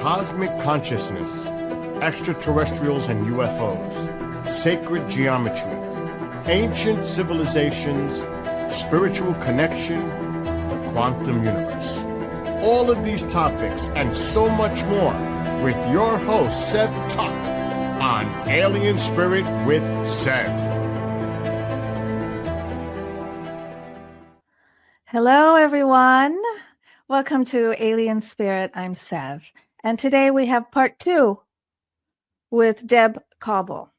cosmic consciousness, extraterrestrials and UFOs, sacred geometry, ancient civilizations, spiritual connection, the quantum universe. All of these topics and so much more with your host, Sev Tuck, on Alien Spirit with Sev. Hello, everyone. Welcome to Alien Spirit. I'm Sev. And today we have part 2 with Debra Kauble.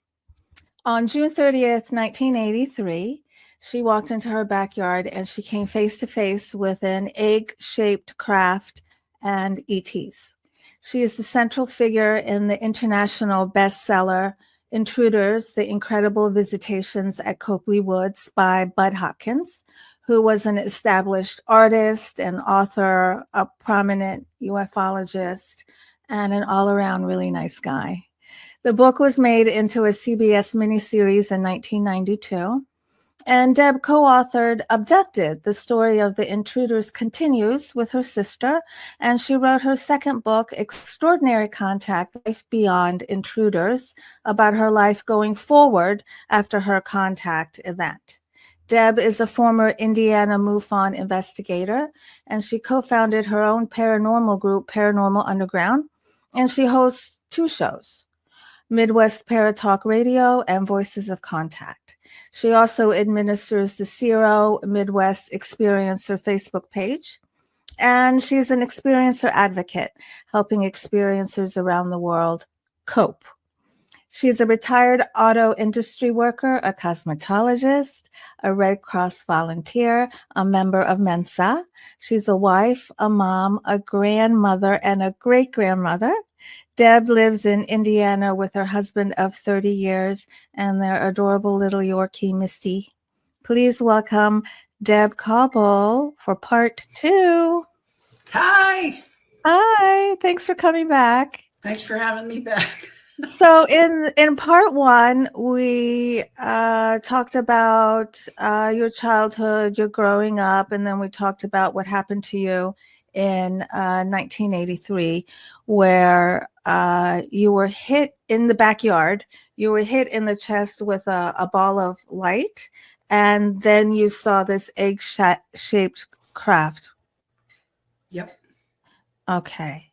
On June 30th, 1983, she walked into her backyard and she came face to face with an egg-shaped craft and ETs. She is the central figure in the international bestseller Intruders, The Incredible Visitations at Copley Woods by Budd Hopkins, who was an established artist and author, a prominent ufologist, and an all-around really nice guy. The book was made into a CBS miniseries in 1992, and Deb co-authored Abducted, the story of the Intruders continues with her sister, and she wrote her second book, Extraordinary Contact, Life Beyond Intruders, about her life going forward after her contact event. Deb is a former Indiana MUFON investigator, and she co-founded her own paranormal group, Paranormal Underground, and she hosts 2 shows, Midwest Paratalk Radio and Voices of Contact. She also administers the Zero Midwest Experiencer Facebook page, and she's an experiencer advocate, helping experiencers around the world cope. She's a retired auto industry worker, a cosmetologist, a Red Cross volunteer, a member of Mensa. She's a wife, a mom, a grandmother, and a great-grandmother. Deb lives in Indiana with her husband of 30 years and their adorable little Yorkie, Misty. Please welcome Deb Kauble for part 2. Hi. Hi. Thanks for coming back. Thanks for having me back. So in part 1, we talked about your childhood, your growing up, and then we talked about what happened to you in 1983, where you were hit in the backyard. You were hit in the chest with a ball of light, and then you saw this egg-shaped craft. Yep. Okay.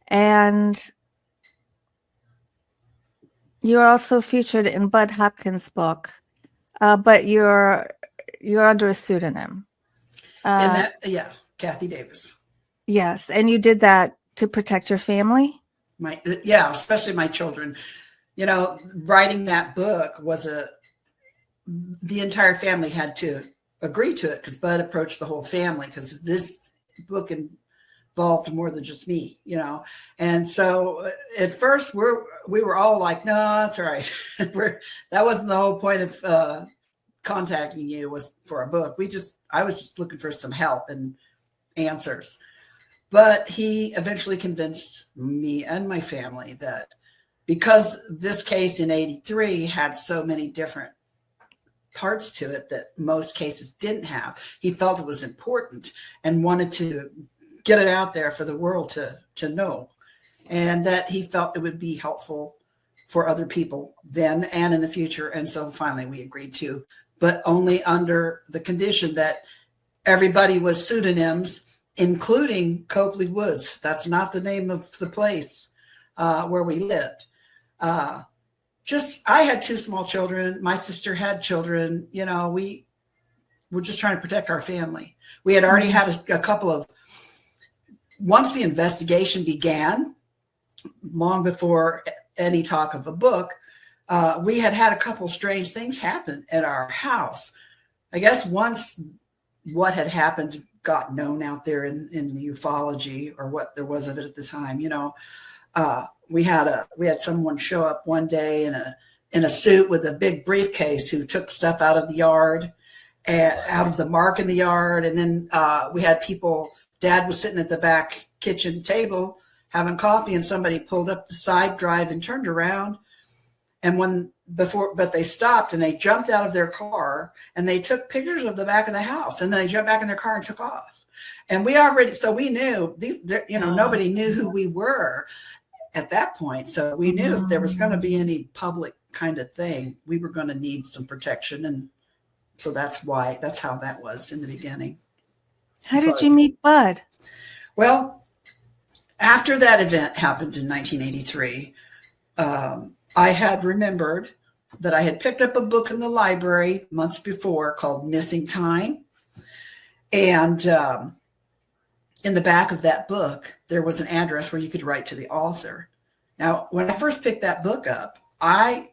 And you're also featured in Budd Hopkins' book, but you're under a pseudonym. Kathy Davis. Yes, and you did that to protect your family? Especially my children. You know, writing that book was the entire family had to agree to it because Budd approached the whole family because this book involved more than just me, you know. And so at first we were all like, no, that's all right. That wasn't the whole point of contacting you, was for a book. I was just looking for some help and answers. But he eventually convinced me and my family that because this case in 83 had so many different parts to it that most cases didn't have, he felt it was important and wanted to get it out there for the world to know, and that he felt it would be helpful for other people then and in the future. And so finally we agreed to, but only under the condition that everybody was pseudonyms, including Copley Woods. That's not the name of the place where we lived. I had 2 small children. My sister had children. You know, we were just trying to protect our family. We had already had a couple of, once the investigation began, long before any talk of a book, we had a couple of strange things happen at our house. I guess once what had happened got known out there in the ufology, or what there was of it at the time, you know, we had someone show up one day in a suit with a big briefcase who took stuff out of the yard, and out of the mark in the yard. And then we had people. Dad was sitting at the back kitchen table having coffee, and somebody pulled up the side drive and turned around. And but they stopped and they jumped out of their car and they took pictures of the back of the house, and then they jumped back in their car and took off. And we knew, nobody knew who we were. at that point. So we knew if there was going to be any public kind of thing, we were going to need some protection. And so that's how that was in the beginning. How did you meet Budd? Well, after that event happened in 1983, I had remembered that I had picked up a book in the library months before called Missing Time. And in the back of that book, there was an address where you could write to the author. Now, when I first picked that book up, I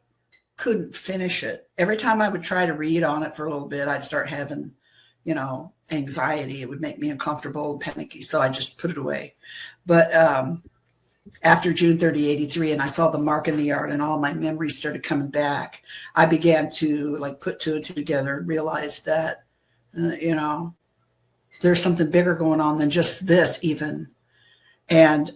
couldn't finish it. Every time I would try to read on it for a little bit, I'd start having, anxiety. It would make me uncomfortable and panicky. So I just put it away. But after June 30, 83, and I saw the mark in the yard and all my memories started coming back, I began to put two and two together and realize that, there's something bigger going on than just this even. And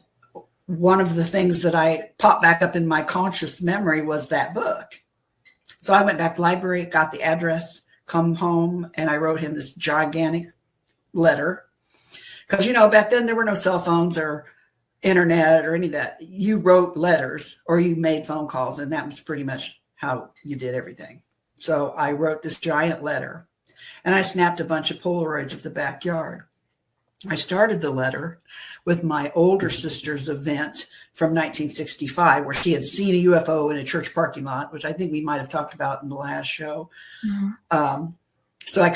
one of the things that I popped back up in my conscious memory was that book. So I went back to the library, got the address, come home, and I wrote him this gigantic letter. Because, back then there were no cell phones or internet or any of that. You wrote letters or you made phone calls, and that was pretty much how you did everything. So I wrote this giant letter, and I snapped a bunch of Polaroids of the backyard. I started the letter with my older sister's event from 1965, where she had seen a UFO in a church parking lot, which I think we might have talked about in the last show. Mm-hmm. So I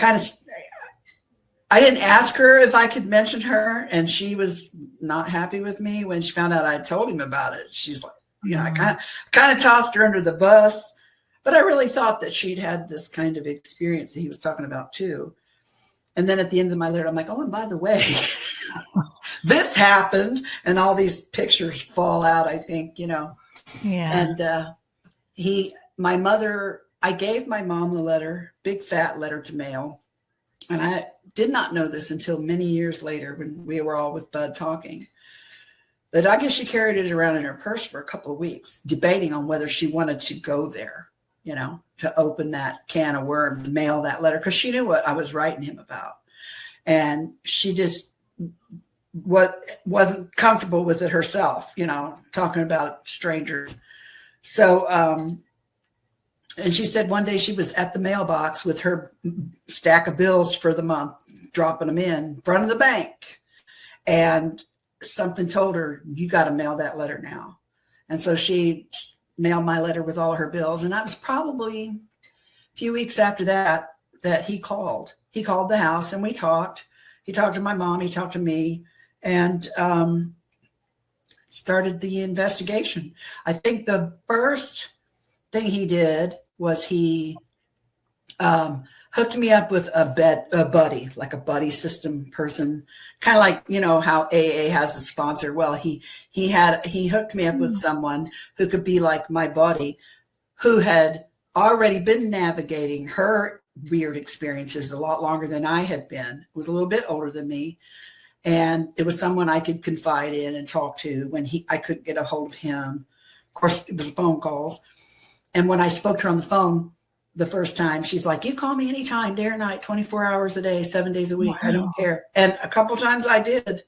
didn't ask her if I could mention her, and she was not happy with me when she found out I told him about it. She's like, I kind of tossed her under the bus, but I really thought that she'd had this kind of experience that he was talking about too. And then at the end of my letter, I'm like, oh, and by the way, this happened, and all these pictures fall out, I think, Yeah. And I gave my mom the letter, big fat letter to mail. And I did not know this until many years later when we were all with Budd talking, that I guess she carried it around in her purse for a couple of weeks, debating on whether she wanted to go there, to open that can of worms, mail that letter, because she knew what I was writing him about. And she just wasn't comfortable with it herself, talking about strangers. So, and she said one day she was at the mailbox with her stack of bills for the month, dropping them in front of the bank. And something told her, you got to mail that letter now. And so she mailed my letter with all her bills. And that was probably a few weeks after that he called. He called the house and we talked. He talked to my mom. He talked to me and started the investigation. I think the first thing he did was he hooked me up with a buddy, like a buddy system person, kind of like, how AA has a sponsor. Well, he hooked me up with someone who could be like my buddy, who had already been navigating her weird experiences a lot longer than I had been. Was a little bit older than me. And it was someone I could confide in and talk to when I couldn't get a hold of him. Of course, it was phone calls. And when I spoke to her on the phone the first time, she's like, you call me anytime, day or night, 24 hours a day, 7 days a week. Wow. I don't care. And a couple times I did.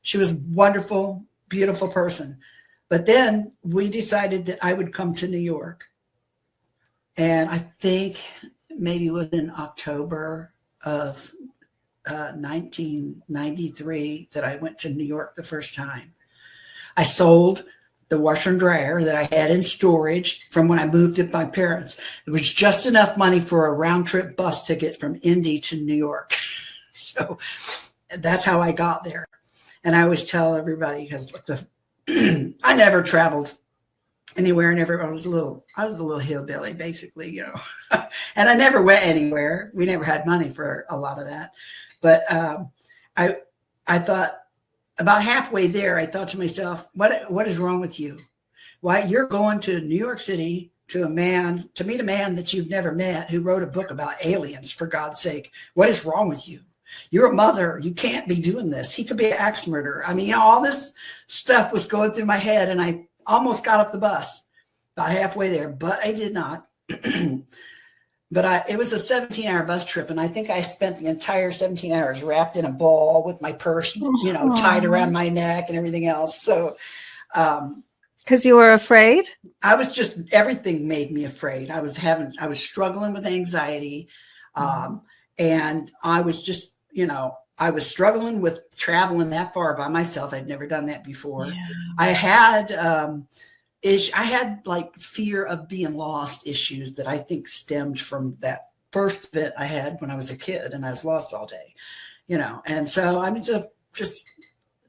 She was a wonderful, beautiful person. But then we decided that I would come to New York. And I think maybe it was in October of 1993 that I went to New York the first time. I sold the washer and dryer that I had in storage from when I moved with my parents. It was just enough money for a round trip bus ticket from Indy to New York. So that's how I got there. And I always tell everybody, because I never traveled anywhere. I was a little hillbilly, basically, and I never went anywhere. We never had money for a lot of that. But I thought, about halfway there, I thought to myself, what is wrong with you? Why you're going to New York City to meet a man that you've never met who wrote a book about aliens, for God's sake? What is wrong with you? You're a mother. You can't be doing this. He could be an axe murderer. I mean, all this stuff was going through my head, and I almost got off the bus about halfway there, but I did not. But it was a 17-hour bus trip, and I think I spent the entire 17 hours wrapped in a ball with my purse, tied around my neck and everything else. So, because Because you were afraid? I was just, everything made me afraid. I was struggling with anxiety. And I was just, I was struggling with traveling that far by myself. I'd never done that before. Yeah. I had like fear of being lost issues that I think stemmed from that first event I had when I was a kid and I was lost all day, and so I mean, just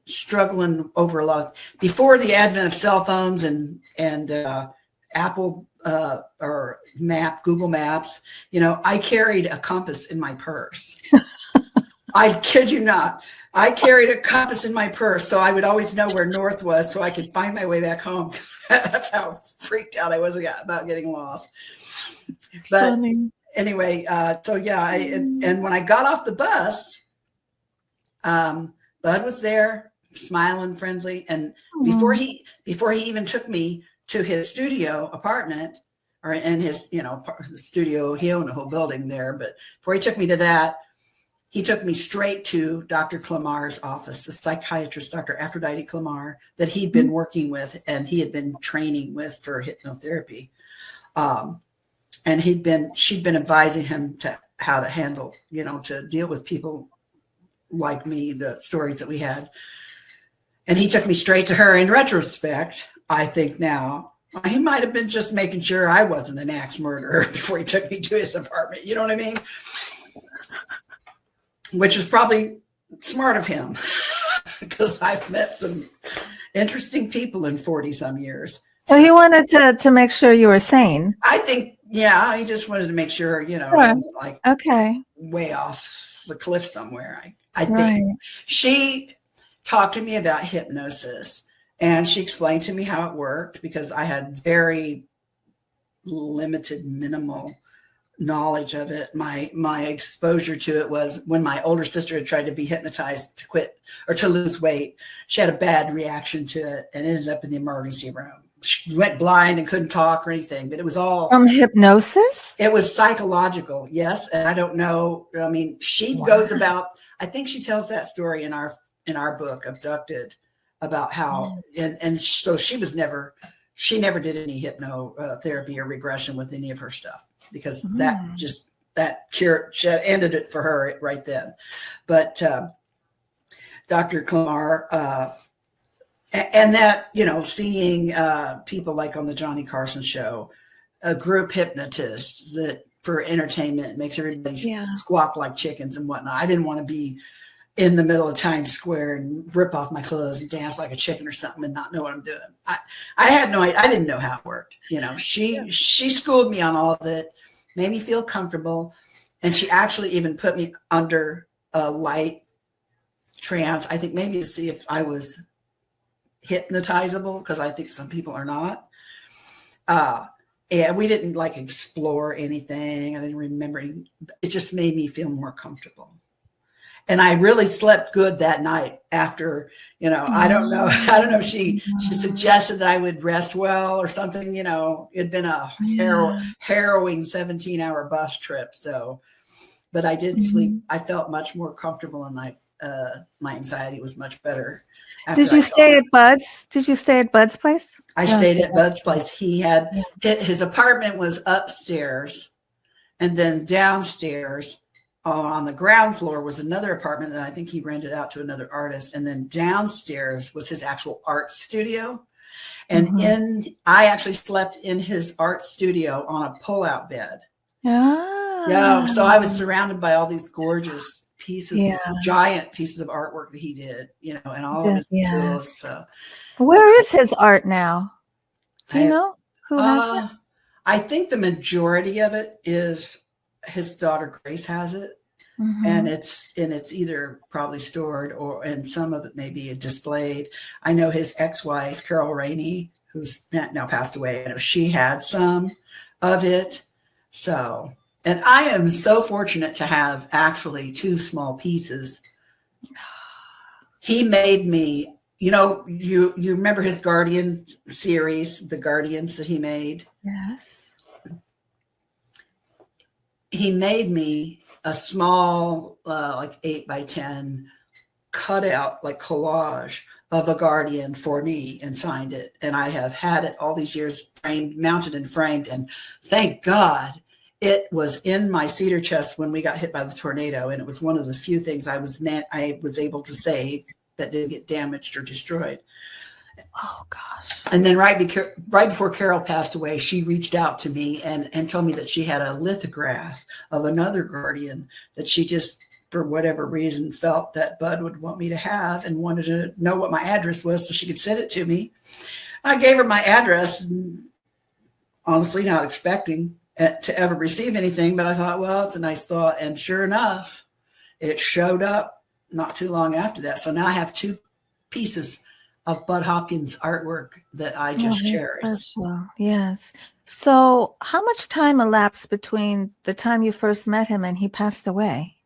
struggling over a lot of, before the advent of cell phones and Apple or Google Maps, I carried a compass in my purse. I kid you not. I carried a compass in my purse, so I would always know where north was so I could find my way back home. That's how freaked out I was about getting lost. But funny. Anyway, so yeah, and when I got off the bus, Budd was there, smiling, friendly, and before he even took me to his studio apartment, or in his studio, he owned a whole building there, but before he took me to that, he took me straight to Dr. Klamar's office, the psychiatrist, Dr. Aphrodite Klamar, that he'd been working with and he had been training with for hypnotherapy. And she'd been advising him to how to handle, to deal with people like me, the stories that we had. And he took me straight to her. In retrospect, I think now, he might have been just making sure I wasn't an axe murderer before he took me to his apartment. You know what I mean? Which is probably smart of him, because I've met some interesting people in 40 some years. So he wanted to make sure you were sane. I think, yeah, he just wanted to make sure, it wasn't like way off the cliff somewhere. I think she talked to me about hypnosis, and she explained to me how it worked, because I had very limited, minimal knowledge of it. My exposure to it was when my older sister had tried to be hypnotized to quit or to lose weight. She had a bad reaction to it and ended up in the emergency room. She went blind and couldn't talk or anything, but it was all from hypnosis. It was psychological. Yes. And I don't know. I mean, she goes about, I think she tells that story in our book, Abducted, about how, and so she never did any hypnotherapy or regression with any of her stuff, because that cure ended it for her right then. But Dr. Klamar, and that, seeing people like on the Johnny Carson show, a group hypnotist that for entertainment makes everybody squawk like chickens and whatnot. I didn't want to be in the middle of Times Square and rip off my clothes and dance like a chicken or something and not know what I'm doing. I didn't know how it worked. She schooled me on all of it, made me feel comfortable. And she actually even put me under a light trance, I think maybe to see if I was hypnotizable, because I think some people are not. And we didn't like explore anything. I didn't remember anything. It just made me feel more comfortable. And I really slept good that night after, I don't know if she suggested that I would rest well or something. It'd been a harrowing 17-hour bus trip. So, but I did sleep. I felt much more comfortable, and my anxiety was much better. Did you stay at Budd's? Did you stay at Budd's place? I stayed at Budd's place. He had his apartment was upstairs, and then downstairs on the ground floor was another apartment that I think he rented out to another artist. And then downstairs was his actual art studio. And I actually slept in his art studio on a pull-out bed. Yeah. So I was surrounded by all these gorgeous pieces, giant pieces of artwork that he did, and all of his tools. So where is his art now? Do you know who has it? I think the majority of it is his daughter Grace has it, and it's either probably stored and some of it may be displayed. I know his ex-wife Carol Rainey, who's now passed away, she had some of it. So, and I am so fortunate to have actually 2 small pieces. He made me, you remember his Guardian series, the Guardians that he made? Yes. He made me a small, like 8 by 10 cutout, like collage of a guardian for me and signed it. And I have had it all these years framed, mounted and framed. And thank God it was in my cedar chest when we got hit by the tornado. And it was one of the few things I was able to save that didn't get damaged or destroyed. Oh gosh. And then right before Carol passed away, she reached out to me and told me that she had a lithograph of another guardian that she just, for whatever reason, felt that Budd would want me to have and wanted to know what my address was so she could send it to me. I gave her my address, honestly not expecting to ever receive anything, but I thought, well, it's a nice thought. And sure enough, it showed up not too long after that. So now I have 2 pieces of Budd Hopkins artwork that I just cherish. Special. Yes. So how much time elapsed between the time you first met him and he passed away?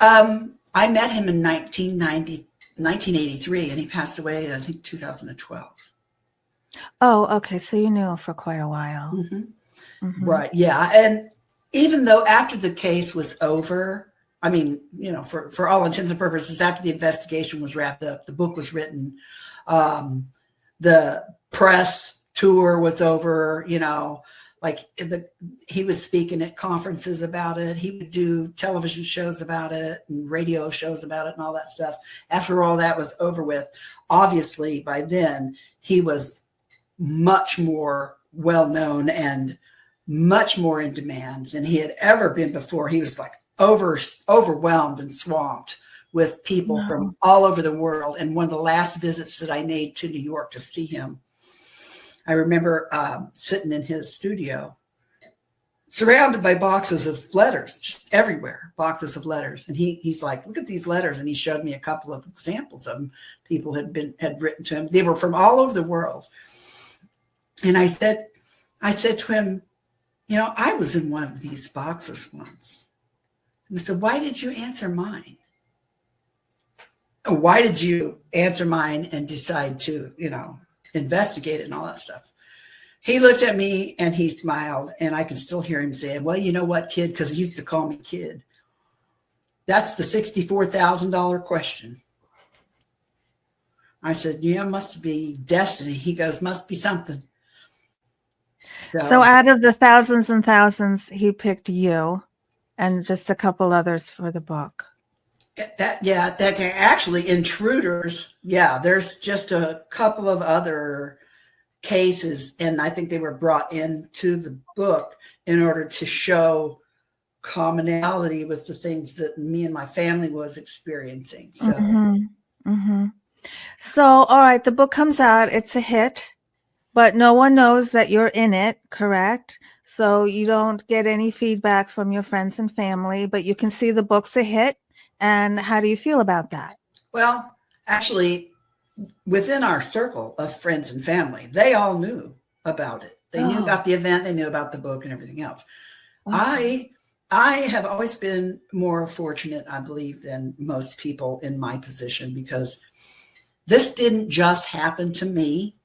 I met him in 1983, and he passed away in, I think, 2012. Oh, okay. So you knew him for quite a while. Mm-hmm. Mm-hmm. Right. Yeah. And even though after the case was over, I mean, you know, for all intents and purposes, after the investigation was wrapped up, the book was written, the press tour was over, you know, like he would speak at conferences about it. He would do television shows about it and radio shows about it and all that stuff. After all that was over with, obviously by then he was much more well-known and much more in demand than he had ever been before. He was like overwhelmed and swamped with people from all over the world. And one of the last visits that I made to New York to see him, I remember sitting in his studio, surrounded by boxes of letters, just everywhere, boxes of letters. And he's like, look at these letters. And he showed me a couple of examples of them. People had written to him. They were from all over the world. And I said to him, you know, I was in one of these boxes once. And I said, why did you answer mine? Why did you answer mine and decide to, you know, investigate it and all that stuff? He looked at me and he smiled, and I can still hear him saying, well, you know what, kid, because he used to call me kid. That's the $64,000 question. I said, yeah, must be destiny. He goes, must be something. So out of the thousands and thousands, he picked you and just a couple others for the book. That actually Intruders. Yeah, there's just a couple of other cases, and I think they were brought into the book in order to show commonality with the things that me and my family was experiencing. So, So, all right, the book comes out. It's a hit, but no one knows that you're in it, correct? So you don't get any feedback from your friends and family, but you can see the book's a hit. And how do you feel about that? Well, actually, within our circle of friends and family, they all knew about it. They knew about the event. They knew about the book and everything else. I have always been more fortunate, I believe, than most people in my position, because this didn't just happen to me,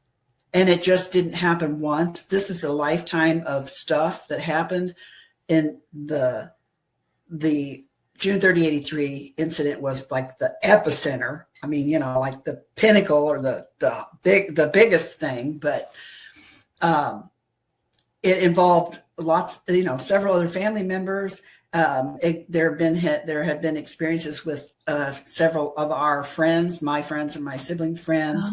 and it just didn't happen once. This is a lifetime of stuff that happened. In the June 30, 83 incident was like the epicenter. I mean, you know, like the pinnacle or the biggest thing, but it involved lots, you know, several other family members. There had been experiences with several of our friends, my friends and my sibling friends.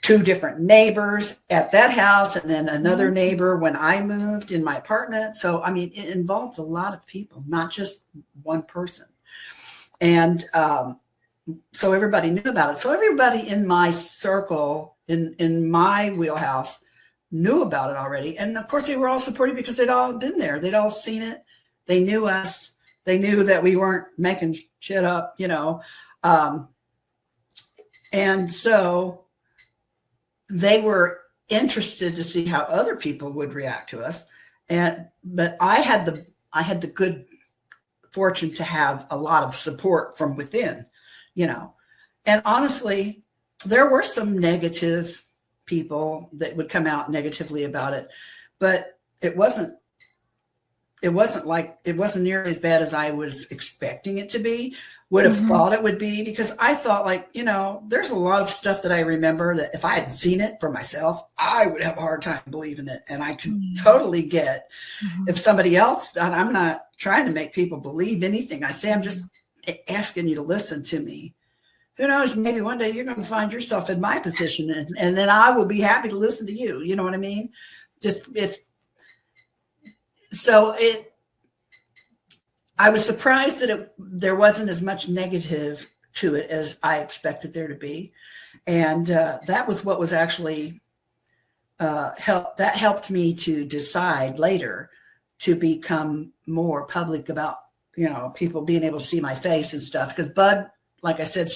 Two different neighbors at that house, and then another neighbor when I moved in my apartment. So, I mean, it involved a lot of people, not just one person. And so everybody knew about it. So everybody in my circle, in my wheelhouse, knew about it already. And of course, they were all supportive because they'd all been there. They'd all seen it. They knew us. They knew that we weren't making shit up, you know. And so they were interested to see how other people would react to us. But I had the good fortune to have a lot of support from within, you know. And honestly, there were some negative people that would come out negatively about it, but it wasn't it wasn't nearly as bad as I was expecting it to be, would have thought it would be, because I thought, like, you know, there's a lot of stuff that I remember that if I had seen it for myself, I would have a hard time believing it. And I could totally get if somebody else, and I'm not trying to make people believe anything I say, I'm just asking you to listen to me. Who knows, maybe one day you're going to find yourself in my position, and then I will be happy to listen to you. You know what I mean? I was surprised that there wasn't as much negative to it as I expected there to be. And that was what was actually helped me to decide later to become more public about, you know, people being able to see my face and stuff. Because Budd, like I said,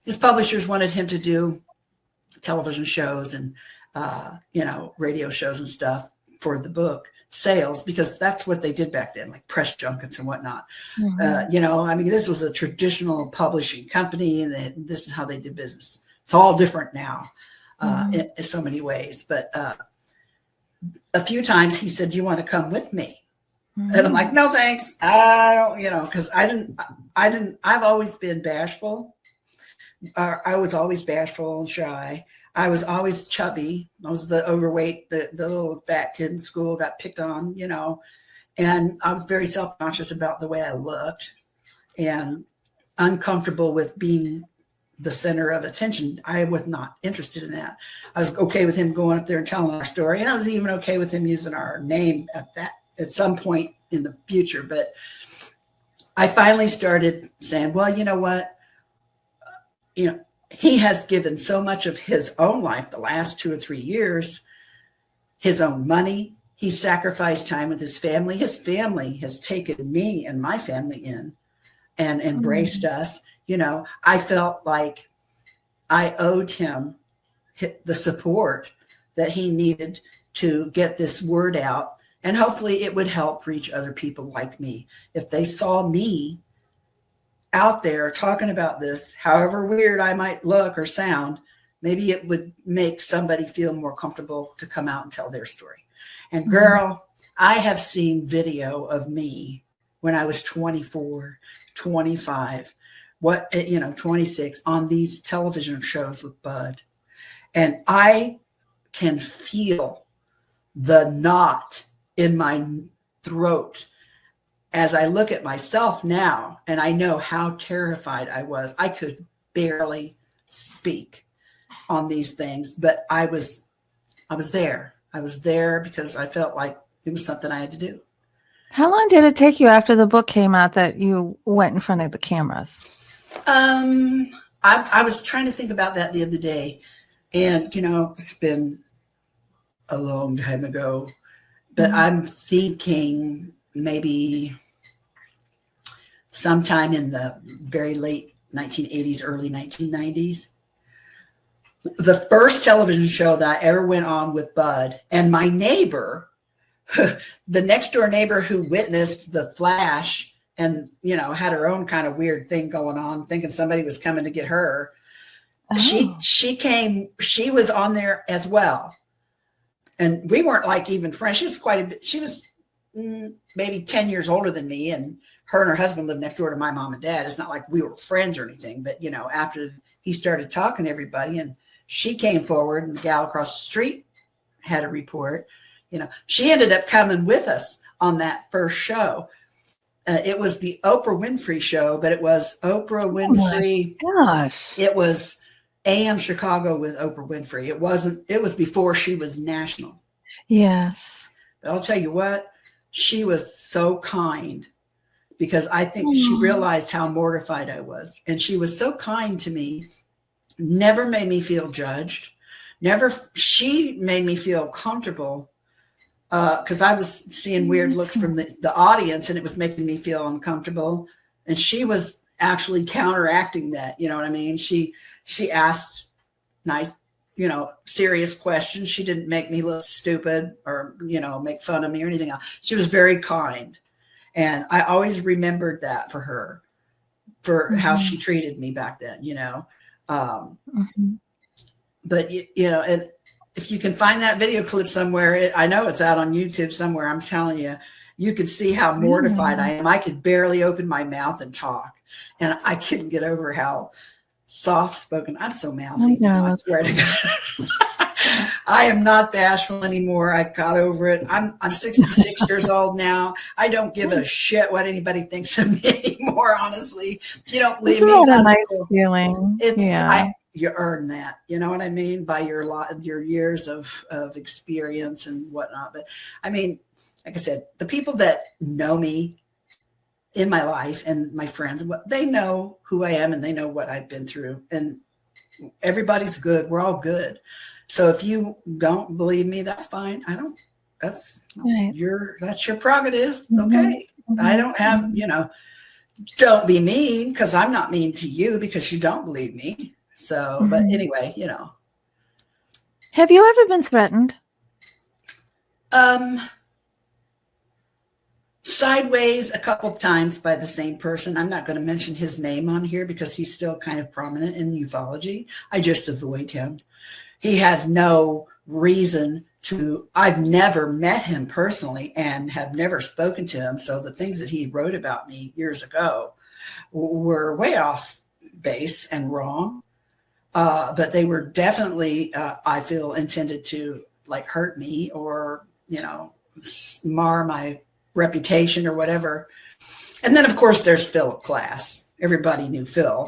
his publishers wanted him to do television shows and, you know, radio shows and stuff for the book sales, because that's what they did back then, like press junkets and whatnot. You know, I mean, this was a traditional publishing company, and this is how they did business. It's all different now in so many ways. But a few times he said, "Do you want to come with me?" And I'm like, "No, thanks. I don't," you know, because I've always been bashful. I was always bashful and shy. I was always chubby. I was the overweight, the little fat kid in school, got picked on, you know, and I was very self-conscious about the way I looked and uncomfortable with being the center of attention. I was not interested in that. I was okay with him going up there and telling our story. And I was even okay with him using our name at some point in the future. But I finally started saying, well, you know what? You know, he has given so much of his own life the last 2 or 3 years, his own money. He sacrificed time with his family. His family has taken me and my family in and embraced us. You know, I felt like I owed him the support that he needed to get this word out. And hopefully it would help reach other people like me. If they saw me out there talking about this, however weird I might look or sound, maybe it would make somebody feel more comfortable to come out and tell their story. And girl, I have seen video of me when I was 24, 25, 26 on these television shows with Budd. And I can feel the knot in my throat as I look at myself now, and I know how terrified I was. I could barely speak on these things, but I was there. I was there because I felt like it was something I had to do. How long did it take you after the book came out that you went in front of the cameras? I was trying to think about that the other day, and, you know, it's been a long time ago, but I'm thinking maybe sometime in the very late 1980s, early 1990s. The first television show that I ever went on with Budd, and my neighbor, the next door neighbor who witnessed the flash and, you know, had her own kind of weird thing going on, thinking somebody was coming to get her. She came, she was on there as well. And we weren't like even friends. She was quite a bit, she was maybe 10 years older than me, and her husband lived next door to my mom and dad. It's not like we were friends or anything, but, you know, after he started talking to everybody and she came forward, and the gal across the street had a report, you know, she ended up coming with us on that first show. It was the Oprah Winfrey show, but it was Oprah Winfrey. Oh my gosh. It was AM Chicago with Oprah Winfrey. It was before she was national. Yes. But I'll tell you what, she was so kind, because I think she realized how mortified I was. And she was so kind to me, never made me feel judged. She made me feel comfortable, because I was seeing weird looks from the audience, and it was making me feel uncomfortable. And she was actually counteracting that. You know what I mean? She asked nice, you know, serious questions. She didn't make me look stupid or, you know, make fun of me or anything else. She was very kind. And I always remembered that for her, for how she treated me back then, you know. But, you know, and if you can find that video clip somewhere, I know it's out on YouTube somewhere, I'm telling you. you could see how mortified I am. I could barely open my mouth and talk. And I couldn't get over how soft-spoken. I'm so mouthy. I swear to God. I am not bashful anymore. I got over it. I'm 66 years old now. I don't give a shit what anybody thinks of me anymore, honestly. If you don't believe me, isn't that a nice feeling? You earn that. You know what I mean? By your years of experience and whatnot. But I mean, like I said, the people that know me in my life and my friends, they know who I am and they know what I've been through. And everybody's good. We're all good. So if you don't believe me, that's fine. That's your prerogative. Okay. I don't have, don't be mean, because I'm not mean to you because you don't believe me. So, but anyway, Have you ever been threatened? Sideways a couple of times by the same person. I'm not going to mention his name on here because he's still kind of prominent in ufology. I just avoid him. He has no reason to. I've never met him personally and have never spoken to him. So the things that he wrote about me years ago were way off base and wrong. But they were definitely, I feel, intended to hurt me or, mar my reputation or whatever. And then, of course, there's Philip Klass. Everybody knew Phil.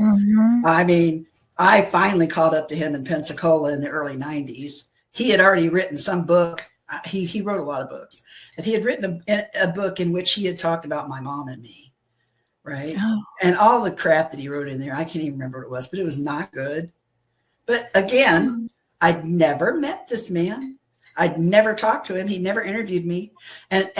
I mean, I finally caught up to him in Pensacola in the early 90s. He had already written some book. He wrote a lot of books. And he had written a book in which he had talked about my mom and me, right? Oh. And all the crap that he wrote in there, I can't even remember what it was, but it was not good. But again, I'd never met this man. I'd never talked to him. He never interviewed me. And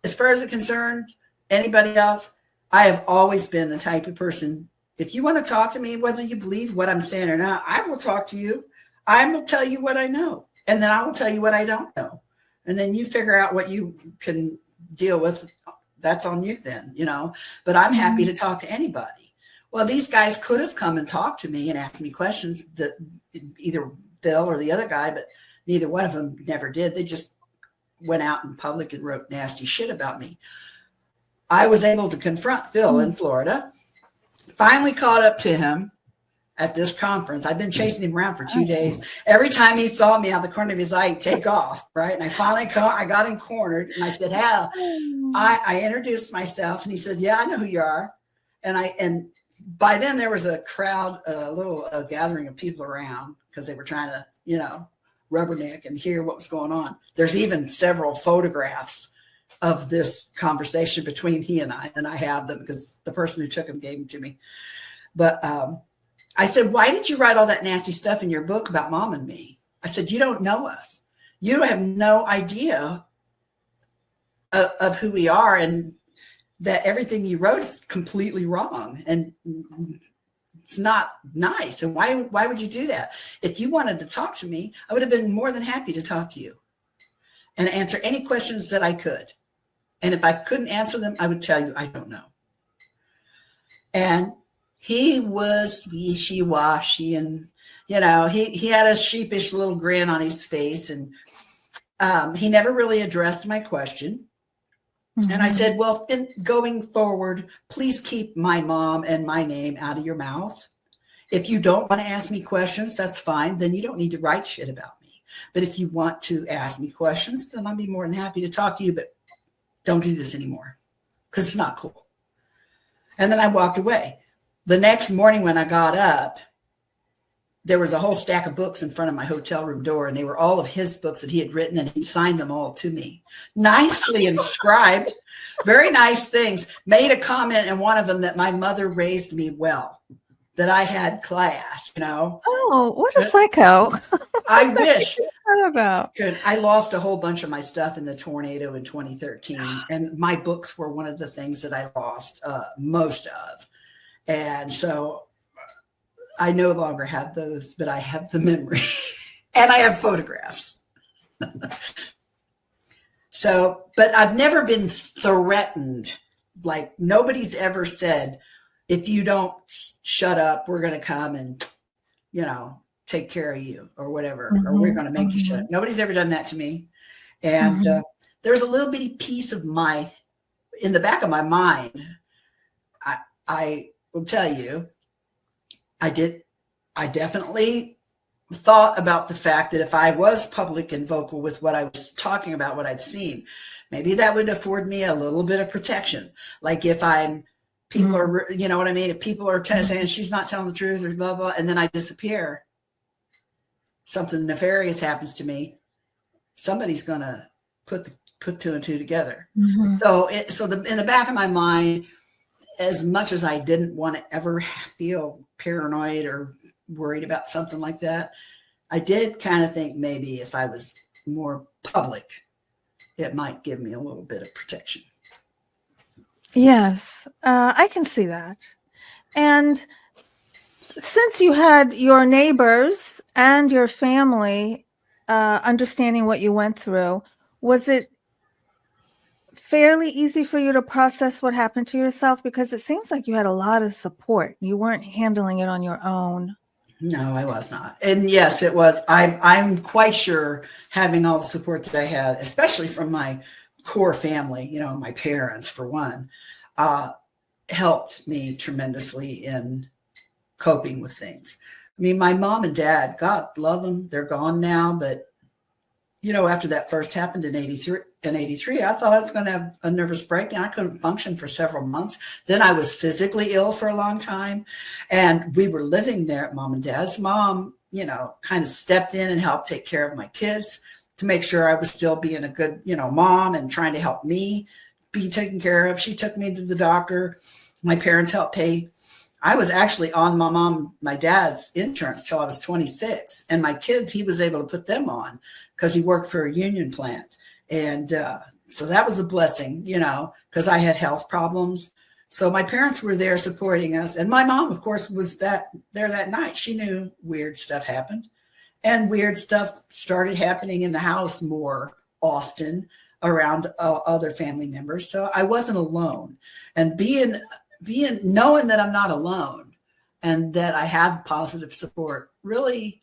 as far as I'm concerned, anybody else, I have always been the type of person, if you want to talk to me, whether you believe what I'm saying or not, I will talk to you. I will tell you what I know. And then I will tell you what I don't know. And then you figure out what you can deal with. That's on you then, But I'm happy to talk to anybody. Well, these guys could have come and talked to me and asked me questions that either Phil or the other guy, but neither one of them never did. They just went out in public and wrote nasty shit about me. I was able to confront Phil in Florida, finally caught up to him at this conference. I've been chasing him around for 2 days. Every time he saw me out the corner of his eye, he'd take off, right? And I finally I got him cornered and I said, Hal, I introduced myself and he said, yeah, I know who you are. And by then there was a crowd, a little gathering of people around because they were trying to, rubberneck and hear what was going on. There's even several photographs of this conversation between he and I have them because the person who took them gave them to me. But I said, why did you write all that nasty stuff in your book about mom and me? I said, you don't know us. You have no idea of who we are, and that everything you wrote is completely wrong. And it's not nice. And why would you do that? If you wanted to talk to me, I would have been more than happy to talk to you and answer any questions that I could. And if I couldn't answer them, I would tell you, I don't know. And he was wishy-washy and, he had a sheepish little grin on his face. And he never really addressed my question. And I said, well, going forward, please keep my mom and my name out of your mouth. If you don't want to ask me questions, that's fine. Then you don't need to write shit about me. But if you want to ask me questions, then I'll be more than happy to talk to you. But don't do this anymore because it's not cool. And then I walked away. The next morning when I got up, there was a whole stack of books in front of my hotel room door, and they were all of his books that he had written, and he signed them all to me. Nicely inscribed, very nice things. Made a comment in one of them that my mother raised me well, that I had class, Oh, what a psycho. I wish. What's that about? I lost a whole bunch of my stuff in the tornado in 2013, and my books were one of the things that I lost most of. And so I no longer have those, but I have the memory and I have photographs. So, but I've never been threatened. Like nobody's ever said, if you don't shut up, we're going to come and, take care of you or whatever, or we're going to make you shut up. Nobody's ever done that to me. And there's a little bitty piece of my in the back of my mind, I will tell you, I definitely thought about the fact that if I was public and vocal with what I was talking about, what I'd seen, maybe that would afford me a little bit of protection. Like if people are, you know what I mean? If people are saying she's not telling the truth or blah, blah, and then I disappear, something nefarious happens to me, somebody's going to put two and two together. So in the back of my mind, as much as I didn't want to ever feel paranoid or worried about something like that, I did kind of think maybe if I was more public, it might give me a little bit of protection. Yes, I can see that. And since you had your neighbors and your family understanding what you went through, was it fairly easy for you to process what happened to yourself? Because it seems like you had a lot of support. You weren't handling it on your own. No, I was not. And yes, it was. I'm quite sure having all the support that I had, especially from my core family, you know, my parents for one, helped me tremendously in coping with things. I mean, my mom and dad, God love them, they're gone now, but you know, after that first happened in 83, I thought I was going to have a nervous breakdown. I couldn't function for several months. Then I was physically ill for a long time. And we were living there at mom and dad's. Mom, you know, kind of stepped in and helped take care of my kids to make sure I was still being a good, you know, mom and trying to help me be taken care of. She took me to the doctor. My parents helped pay. I was actually on my dad's insurance till I was 26. And my kids, he was able to put them on because he worked for a union plant. And so that was a blessing, you know, because I had health problems. So my parents were there supporting us. And my mom, of course, was there that night. She knew weird stuff happened. And weird stuff started happening in the house more often around other family members. So I wasn't alone. And knowing that I'm not alone and that I have positive support really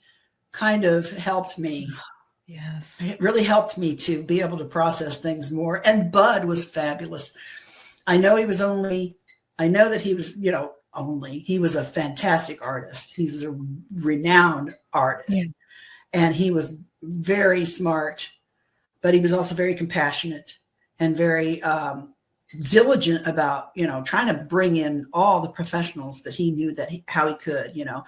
kind of helped me. Yes. It really helped me to be able to process things more. And Budd was fabulous. I know that he was, you know, he was a fantastic artist. He was a renowned artist. Yeah. And he was very smart, but he was also very compassionate and very diligent about, you know, trying to bring in all the professionals that he knew how he could, you know.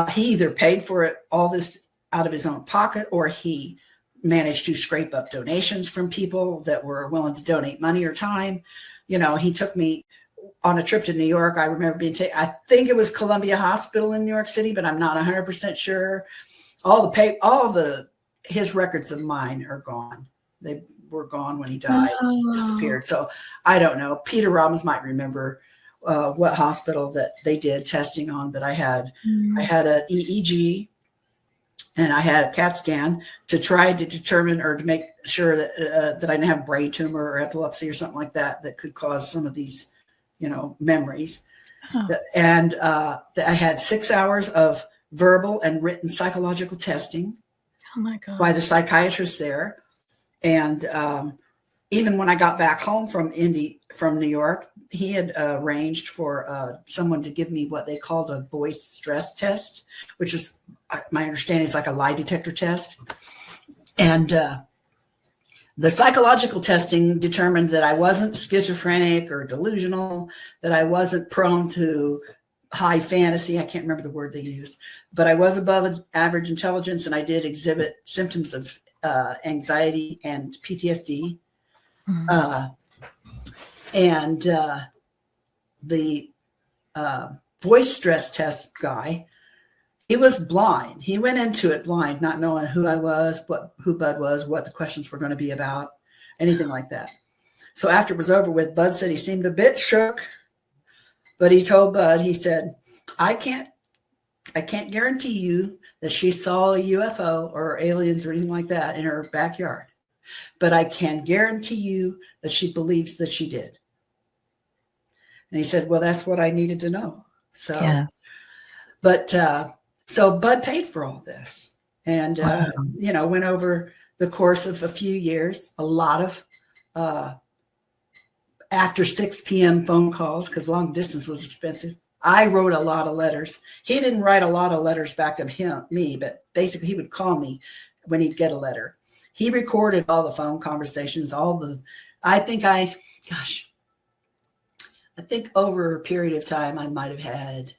He either paid for it, all this out of his own pocket, or he managed to scrape up donations from people that were willing to donate money or time. You know, he took me on a trip to New York. I remember being taken, I think it was Columbia Hospital in New York City, but I'm not 100% sure. His records of mine are gone. They were gone when he died, disappeared. So I don't know. Peter Robbins might remember what hospital that they did testing on, but I had an EEG and I had a CAT scan to try to determine or to make sure that I didn't have brain tumor or epilepsy or something like that could cause some of these, you know, memories. And I had 6 hours of verbal and written psychological testing. Oh my God. By the psychiatrist there. And even when I got back home from New York, he had arranged for someone to give me what they called a voice stress test, which is, my understanding, is like a lie detector test. And the psychological testing determined that I wasn't schizophrenic or delusional, that I wasn't prone to high fantasy. I can't remember the word they used, but I was above average intelligence, and I did exhibit symptoms of anxiety and PTSD. And the voice stress test guy, he was blind. He went into it blind, not knowing who I was, who Budd was, what the questions were going to be about, anything like that. So after it was over with, Budd said he seemed a bit shook, but he told Budd, he said, I can't guarantee you that she saw a UFO or aliens or anything like that in her backyard, but I can guarantee you that she believes that she did. And he said, well, that's what I needed to know. So, yes. But so Budd paid for all this, and you know, went over the course of a few years, a lot of after 6 p.m. phone calls, because long distance was expensive. I wrote a lot of letters. He didn't write a lot of letters back to me, but basically he would call me when he'd get a letter. He recorded all the phone conversations, I think over a period of time, I might have had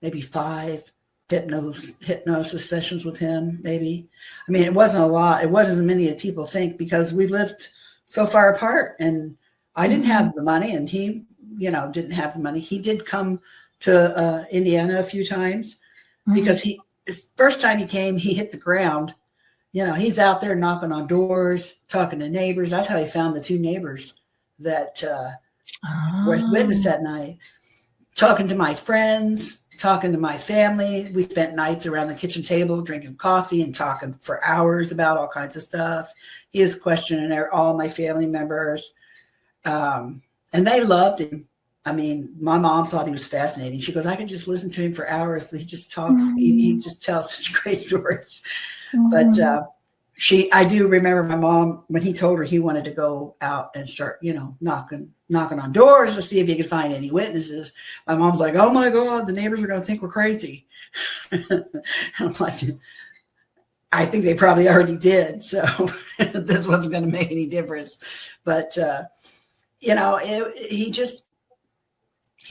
maybe 5 hypnosis sessions with him, maybe. I mean, it wasn't a lot. It wasn't as many as people think, because we lived so far apart, and I didn't have the money, and he, didn't have the money. He did come to Indiana a few times, because his first time he came, he hit the ground. He's out there knocking on doors, talking to neighbors. That's how he found the 2 neighbors that were witness that night. Talking to my friends, talking to my family. We spent nights around the kitchen table drinking coffee and talking for hours about all kinds of stuff. He was questioning all my family members. And they loved him. I mean, my mom thought he was fascinating. She goes, I could just listen to him for hours. He just talks. He just tells such great stories. But I do remember my mom, when he told her he wanted to go out and start, knocking on doors to see if he could find any witnesses. My mom's like, oh my God, the neighbors are going to think we're crazy. I'm like, I think they probably already did. So this wasn't going to make any difference. But,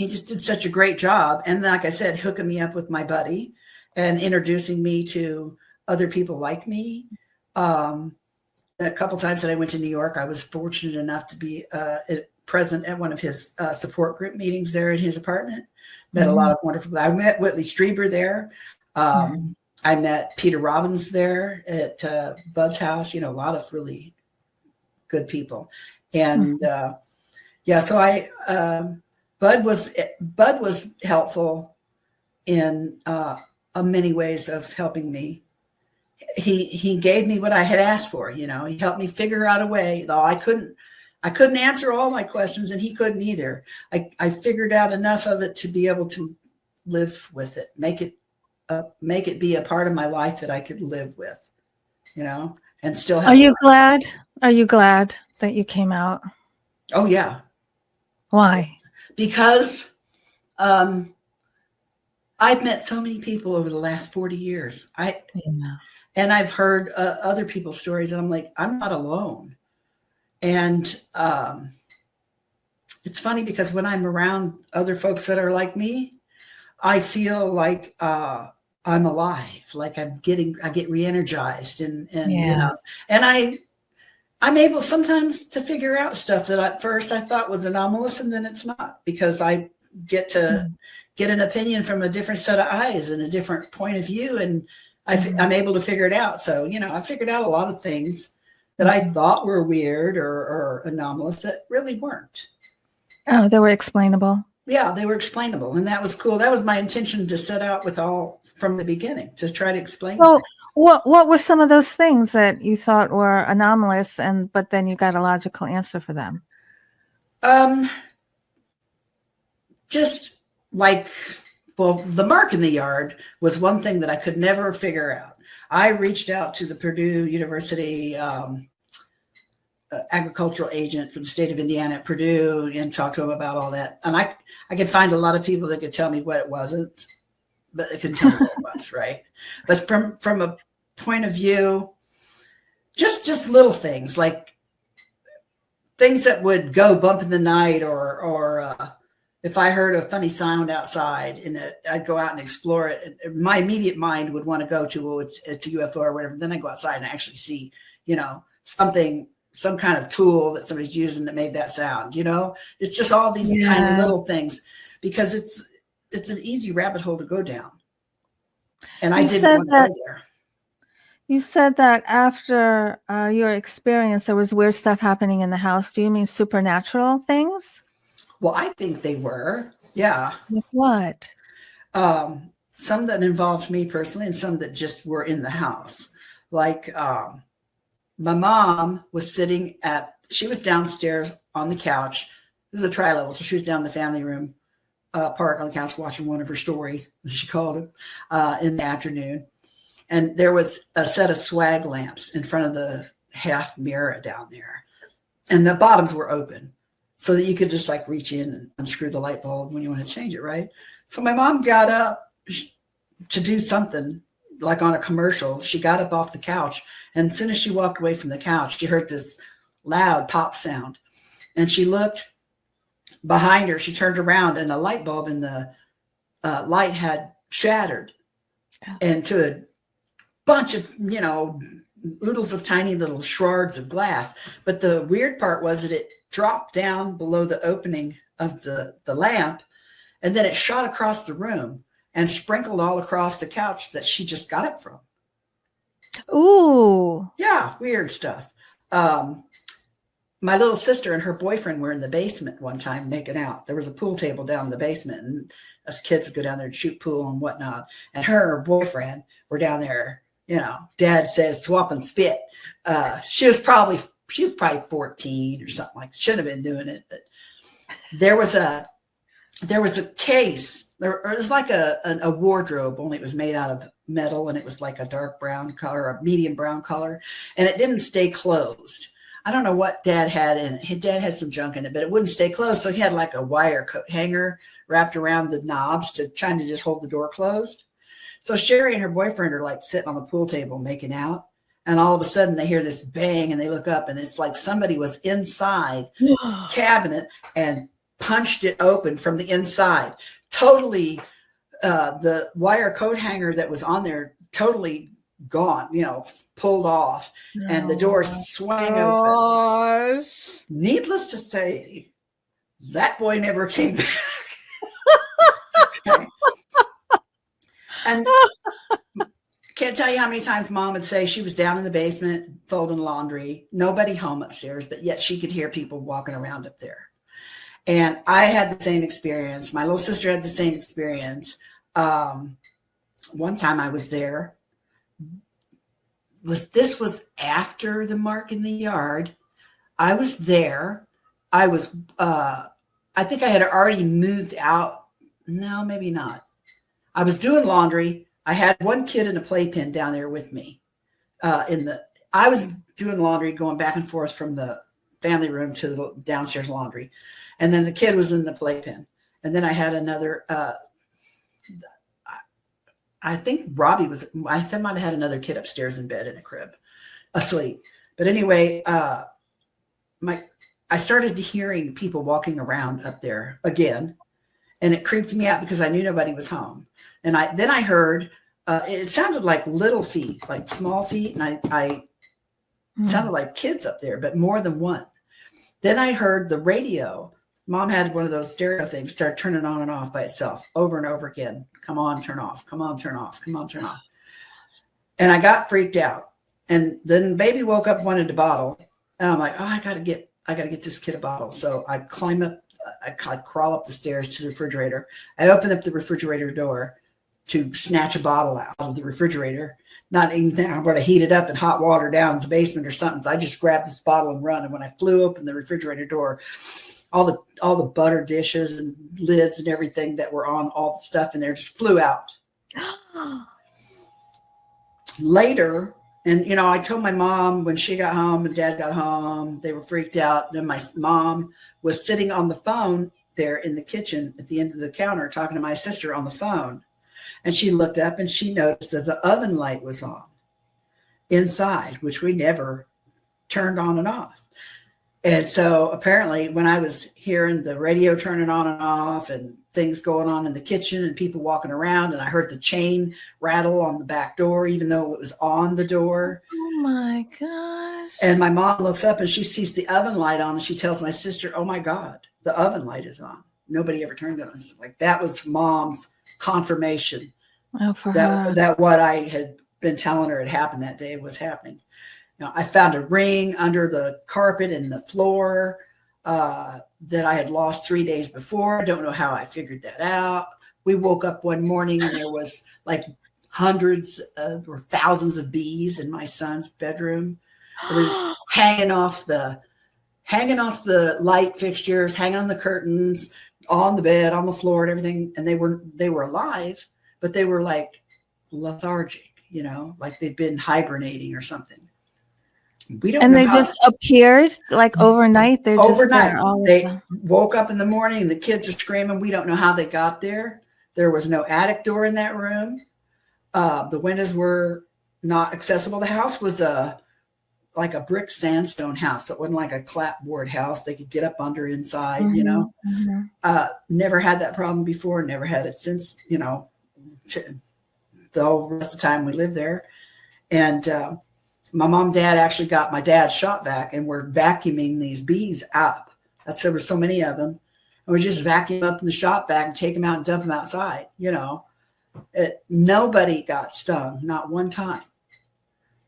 he just did such a great job. And like I said, hooking me up with my buddy and introducing me to other people like me. A couple times that I went to New York, I was fortunate enough to be present at one of his support group meetings there in his apartment. Met a lot of wonderful people. I met Whitley Strieber there. I met Peter Robbins there at Bud's house. A lot of really good people. And so Bud was helpful in many ways of helping me. He gave me what I had asked for. He helped me figure out a way. Though I couldn't answer all my questions, and he couldn't either. I figured out enough of it to be able to live with it, make it be a part of my life that I could live with, and still have. Are you glad? Are you glad that you came out? Oh yeah. Why? Because I've met so many people over the last 40 years. And I've heard other people's stories, and I'm like, I'm not alone. And it's funny, because when I'm around other folks that are like me, I feel like I'm alive, like I get re-energized, and and I'm able sometimes to figure out stuff that at first I thought was anomalous, and then it's not, because I get to get an opinion from a different set of eyes and a different point of view, and I'm able to figure it out. So, I figured out a lot of things that I thought were weird or anomalous that really weren't. Oh, they were explainable. Yeah, they were explainable. And that was cool. That was my intention to set out with all from the beginning, to try to explain. Well, what were some of those things that you thought were anomalous, but then you got a logical answer for them? Just like, well, the mark in the yard was one thing that I could never figure out. I reached out to the Purdue University agricultural agent for the state of Indiana at Purdue and talked to him about all that. And I could find a lot of people that could tell me what it wasn't, but they couldn't tell me what it was, right? But from a point of view, just little things, like things that would go bump in the night, or if I heard a funny sound outside and I'd go out and explore it, my immediate mind would want to go to, it's a UFO or whatever. Then I go outside and actually see, some kind of tool that somebody's using that made that sound. It's just all these tiny little things, because it's an easy rabbit hole to go down. And I didn't want to go there. You said that after your experience, there was weird stuff happening in the house. Do you mean supernatural things? Well, I think they were. Yeah. Like what? Some that involved me personally, and some that just were in the house. Like my mom was she was downstairs on the couch. This is a tri-level, so she was down in the family room part on the couch watching one of her stories, as she called it, in the afternoon. And there was a set of swag lamps in front of the half mirror down there, and the bottoms were open. so that you could just like reach in and unscrew the light bulb when you want to change it, right? So my mom got up to do something like on a commercial. She got up off the couch, and as soon as she walked away from the couch, she heard this loud pop sound, and she looked behind her. She turned around, and the light bulb in the light had shattered into a bunch of, oodles of tiny little shards of glass. But the weird part was that it dropped down below the opening of the lamp, and then it shot across the room and sprinkled all across the couch that she just got up from. Ooh. Yeah, weird stuff. My little sister and her boyfriend were in the basement one time making out. There was a pool table down in the basement, and us kids would go down there and shoot pool and whatnot. And her and her boyfriend were down there, Dad says swap and spit. She was probably 14 or something like that. Shouldn't have been doing it, but there was a case. It was like a wardrobe, only it was made out of metal, and it was like a dark brown color, a medium brown color, and it didn't stay closed. I don't know what Dad had in it. His dad had some junk in it, but it wouldn't stay closed. So he had like a wire coat hanger wrapped around the knobs trying to just hold the door closed. So Sherry and her boyfriend are like sitting on the pool table making out. And all of a sudden they hear this bang, and they look up, and it's like somebody was inside the cabinet and punched it open from the inside. Totally, the wire coat hanger that was on there totally gone, pulled off, and the door swang open. Needless to say, that boy never came back. And can't tell you how many times Mom would say she was down in the basement folding laundry, nobody home upstairs, but yet she could hear people walking around up there. And I had the same experience. My little sister had the same experience. One time I was there. This was after the mark in the yard. I was there. I think I had already moved out. No, maybe not. I was doing laundry. I had one kid in a playpen down there with me. I was doing laundry, going back and forth from the family room to the downstairs laundry. And then the kid was in the playpen. And then I had another, I think Robbie I might have had another kid upstairs in bed in a crib, asleep. But anyway, I started hearing people walking around up there again, and it creeped me out because I knew nobody was home. And then I heard, it sounded like little feet, like small feet. And it sounded like kids up there, but more than one. Then I heard the radio. Mom had one of those stereo things start turning on and off by itself over and over again. Come on, turn off. Come on, turn off. Come on, turn off. And I got freaked out. And then baby woke up, wanted a bottle. And I'm like, oh, I gotta get this kid a bottle. So I climb up, I crawl up the stairs to the refrigerator. I open up the refrigerator door to snatch a bottle out of the refrigerator. Not even thinking I'm going to heat it up in hot water down in the basement or something. So I just grabbed this bottle and run. And when I flew open the refrigerator door, all the butter dishes and lids and everything that were on all the stuff in there just flew out. Later, and I told my mom when she got home and Dad got home, they were freaked out. Then my mom was sitting on the phone there in the kitchen at the end of the counter talking to my sister on the phone. And she looked up and she noticed that the oven light was on inside, which we never turned on and off. And so apparently when I was hearing the radio turning on and off and things going on in the kitchen and people walking around, and I heard the chain rattle on the back door, even though it was on the door. Oh my gosh. And my mom looks up and she sees the oven light on, and she tells my sister, oh my God, the oven light is on. Nobody ever turned it on. Like, that was Mom's confirmation that what I had been telling her had happened that day was happening. I found a ring under the carpet and the floor that I had lost 3 days before. I don't know how I figured that out. We woke up one morning and there was like hundreds or thousands of bees in my son's bedroom. It was hanging off the light fixtures, hanging on the curtains, on the bed, on the floor, and everything. And they were alive, but they were like lethargic, like they'd been hibernating or something. We don't And know they how. just appeared like overnight. They're Overnight, just there. All they woke up in the morning. The kids are screaming. We don't know how they got there. There was no attic door in that room. The windows were not accessible. The house was like a brick sandstone house. So it wasn't like a clapboard house. They could get up under inside, you know. Never had that problem before. Never had it since, you know, the whole rest of the time we lived there. And my mom and dad actually got my dad's shop vac and we're vacuuming these bees up. There were so many of them. And we just vacuum up in the shop vac and take them out and dump them outside, you know. Nobody got stung, not one time.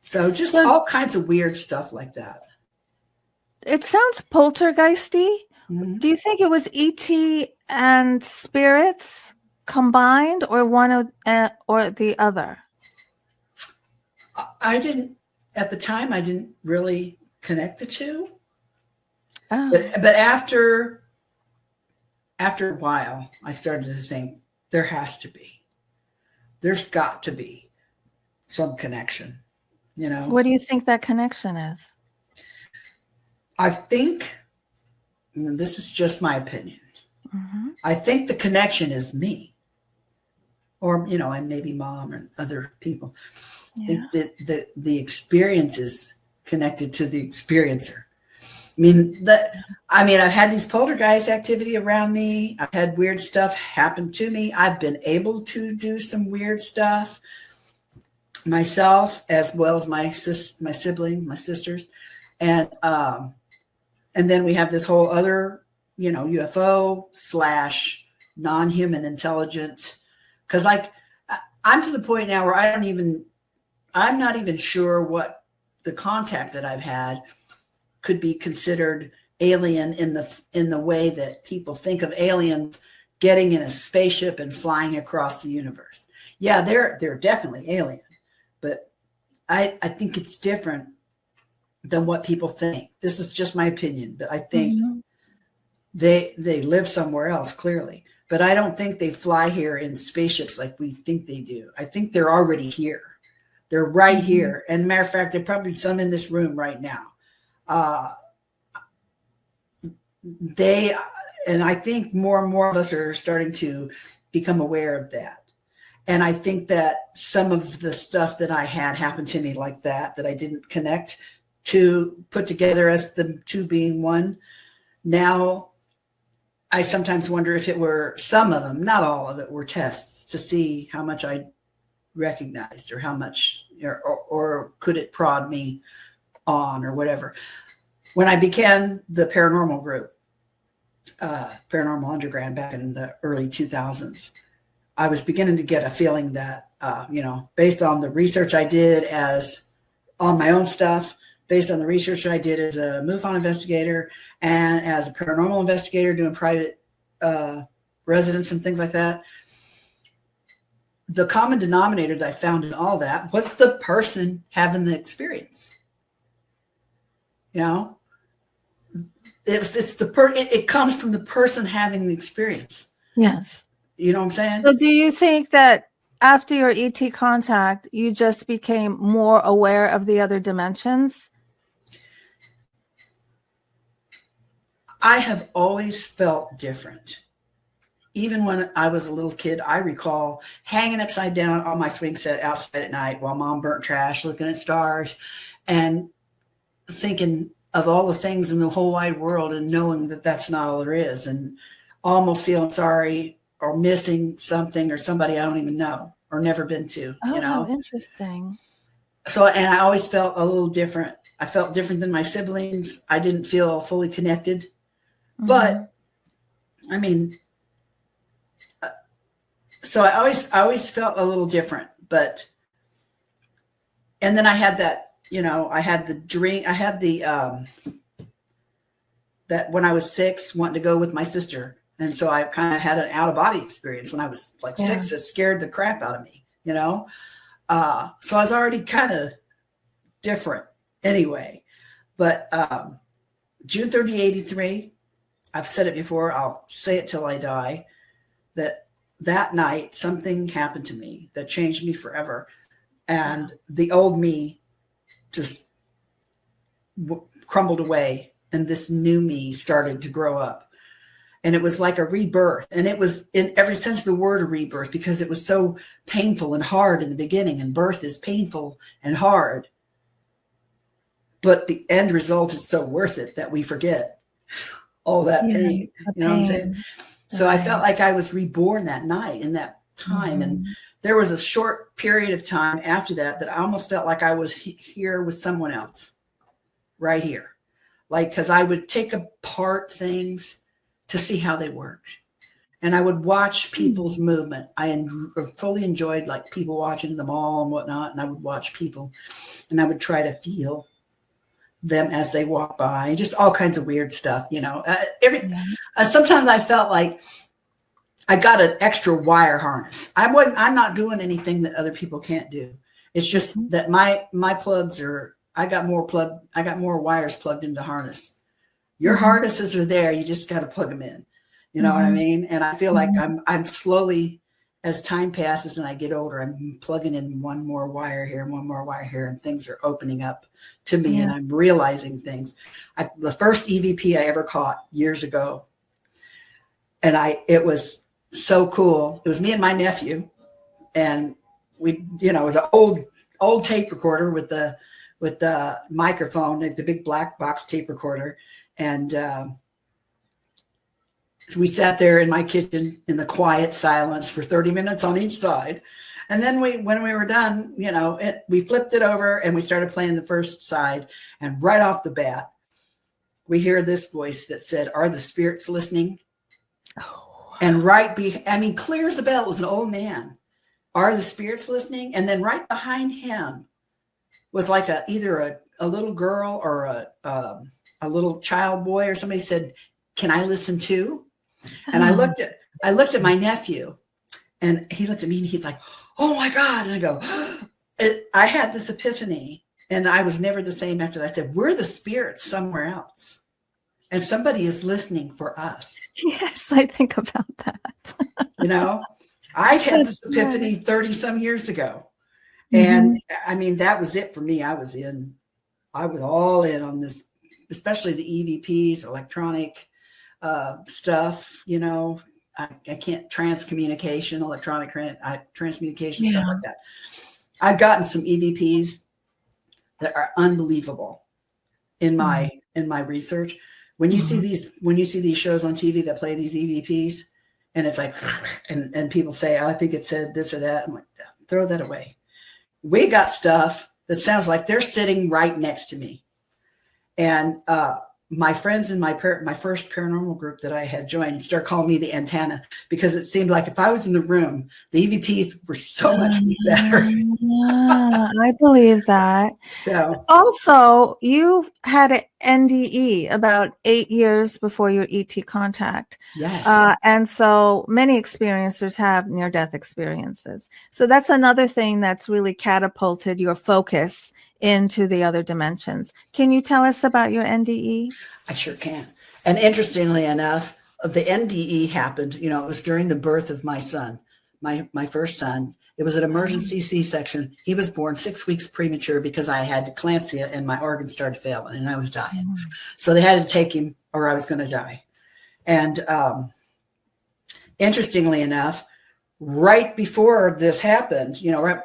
So just all kinds of weird stuff like that. It sounds poltergeisty. Mm-hmm. Do you think it was ET and spirits combined, or one of or the other? I didn't at the time. I didn't really connect the two. Oh. But after a while, I started to think there has to be. There's got to be some connection. You know. What do you think that connection is? I think, and this is just my opinion, I think the connection is me. Or, you know, and maybe mom and other people. Yeah. I think that the experience is connected to the experiencer. I've had these poltergeist activity around me. I've had weird stuff happen to me. I've been able to do some weird stuff myself, as well as my siblings, my sisters. And then we have this whole other, you know, UFO / non-human intelligence. Because like I'm to the point now where I'm not even sure what the contact that I've had could be considered alien in the way that people think of aliens getting in a spaceship and flying across the universe. Yeah, they're definitely alien, but I think it's different than what people think. This is just my opinion, but I think they live somewhere else, clearly. But I don't think they fly here in spaceships like we think they do. I think they're already here. They're right here. And matter of fact, there are probably some in this room right now. And I think more and more of us are starting to become aware of that. And I think that some of the stuff that I had happen to me like that I didn't connect to put together as the two being one. Now, I sometimes wonder if it were some of them, not all of it, were tests to see how much I recognized or how much, or could it prod me on or whatever. When I began the paranormal group, Paranormal Underground back in the early 2000s, I was beginning to get a feeling that, based on the research I did on my own stuff, based on the research I did as a MUFON investigator and as a paranormal investigator doing private residence and things like that, the common denominator that I found in all that was the person having the experience. You know, it comes from the person having the experience. Yes. You know what I'm saying? So do you think that after your ET contact, you just became more aware of the other dimensions? I have always felt different. Even when I was a little kid, I recall hanging upside down on my swing set outside at night while mom burnt trash, looking at stars and thinking of all the things in the whole wide world and knowing that that's not all there is, and almost feeling sorry or missing something or somebody I don't even know or never been to. Oh, you know? how interesting. So, and I always felt a little different. I felt different than my siblings. I didn't feel fully connected. But I mean, so I always felt a little different, and then I had that, I had the dream, I had the, that when I was 6, wanting to go with my sister. And so I kind of had an out of body experience when I was like 6 that scared the crap out of me, so I was already kind of different anyway, but, June 30, 83, I've said it before, I'll say it till I die, that night, something happened to me that changed me forever. And the old me just crumbled away, and this new me started to grow up. And it was like a rebirth. And it was in every sense of the word a rebirth, because it was so painful and hard in the beginning. And birth is painful and hard. But the end result is so worth it that we forget all that pain. You know what I'm saying? So I felt like I was reborn that night in that time. And there was a short period of time after that I almost felt like I was here with someone else right here. Like, because I would take apart things to see how they worked. And I would watch people's movement. I fully enjoyed like people watching the mall and whatnot. And I would watch people and I would try to feel them as they walk by, just all kinds of weird stuff, you know. Sometimes I felt like I got an extra wire harness. I'm not doing anything that other people can't do. It's just that my plugs are, I got more wires plugged into harness. Your harnesses are there. You just got to plug them in. You know what I mean? And I feel like I'm slowly, as time passes and I get older, I'm plugging in one more wire here and one more wire here, and things are opening up to me and I'm realizing things. The first EVP I ever caught years ago, and it was so cool. It was me and my nephew, and we, you know, it was an old tape recorder with the microphone, the big black box tape recorder. And so we sat there in my kitchen in the quiet silence for 30 minutes on each side. And then when we were done, you know, we flipped it over and we started playing the first side. And right off the bat, we hear this voice that said, "Are the spirits listening?" Oh. And clear as a bell, it was an old man. "Are the spirits listening?" And then right behind him was like either a little girl or a little child boy, or somebody said, "Can I listen too?" And I looked at my nephew, and he looked at me and he's like, "Oh my God." And I go, I had this epiphany, and I was never the same after that. I said, we're the spirits somewhere else, and somebody is listening for us. Yes, I think about that. You know, I had this epiphany 30 some years ago. And I mean, that was it for me. I was all in on this, especially the EVPs, electronic stuff, you know. I can't transcommunication, electronic transcommunication, stuff like that. I've gotten some EVPs that are unbelievable in my research. When you see these shows on TV that play these EVPs, and it's like, and people say, "Oh, I think it said this or that," I'm like, throw that away. We got stuff that sounds like they're sitting right next to me. And my friends in my first paranormal group that I had joined started calling me the antenna, because it seemed like if I was in the room, the EVPs were so much better. Yeah, I believe that. So also, you had an NDE about 8 years before your ET contact. yes. And so many experiencers have near-death experiences. So that's another thing that's really catapulted your focus into the other dimensions. Can you tell us about your NDE? I sure can. And interestingly enough, the NDE happened, you know, it was during the birth of my son, my first son. It was an emergency C-section. He was born 6 weeks premature because I had eclampsia and my organs started failing and I was dying. So they had to take him or I was going to die. And interestingly enough, right before this happened, you know,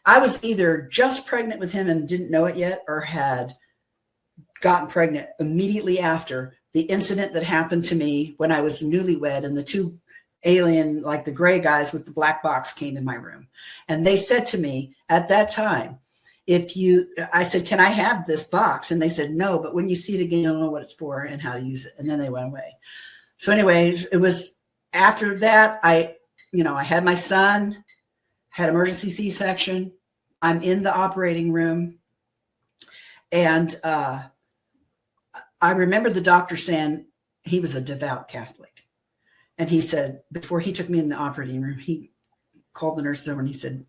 I was either just pregnant with him and didn't know it yet, or had gotten pregnant immediately after the incident that happened to me when I was newlywed, and the two alien, like the gray guys with the black box, came in my room. And they said to me at that time, I said, "Can I have this box?" And they said, "No, but when you see it again, you'll know what it's for and how to use it." And then they went away. So anyways, it was after that, I had my son, had emergency C-section. I'm in the operating room. And I remember the doctor saying, he was a devout Catholic. And he said, before he took me in the operating room, he called the nurses over and he said,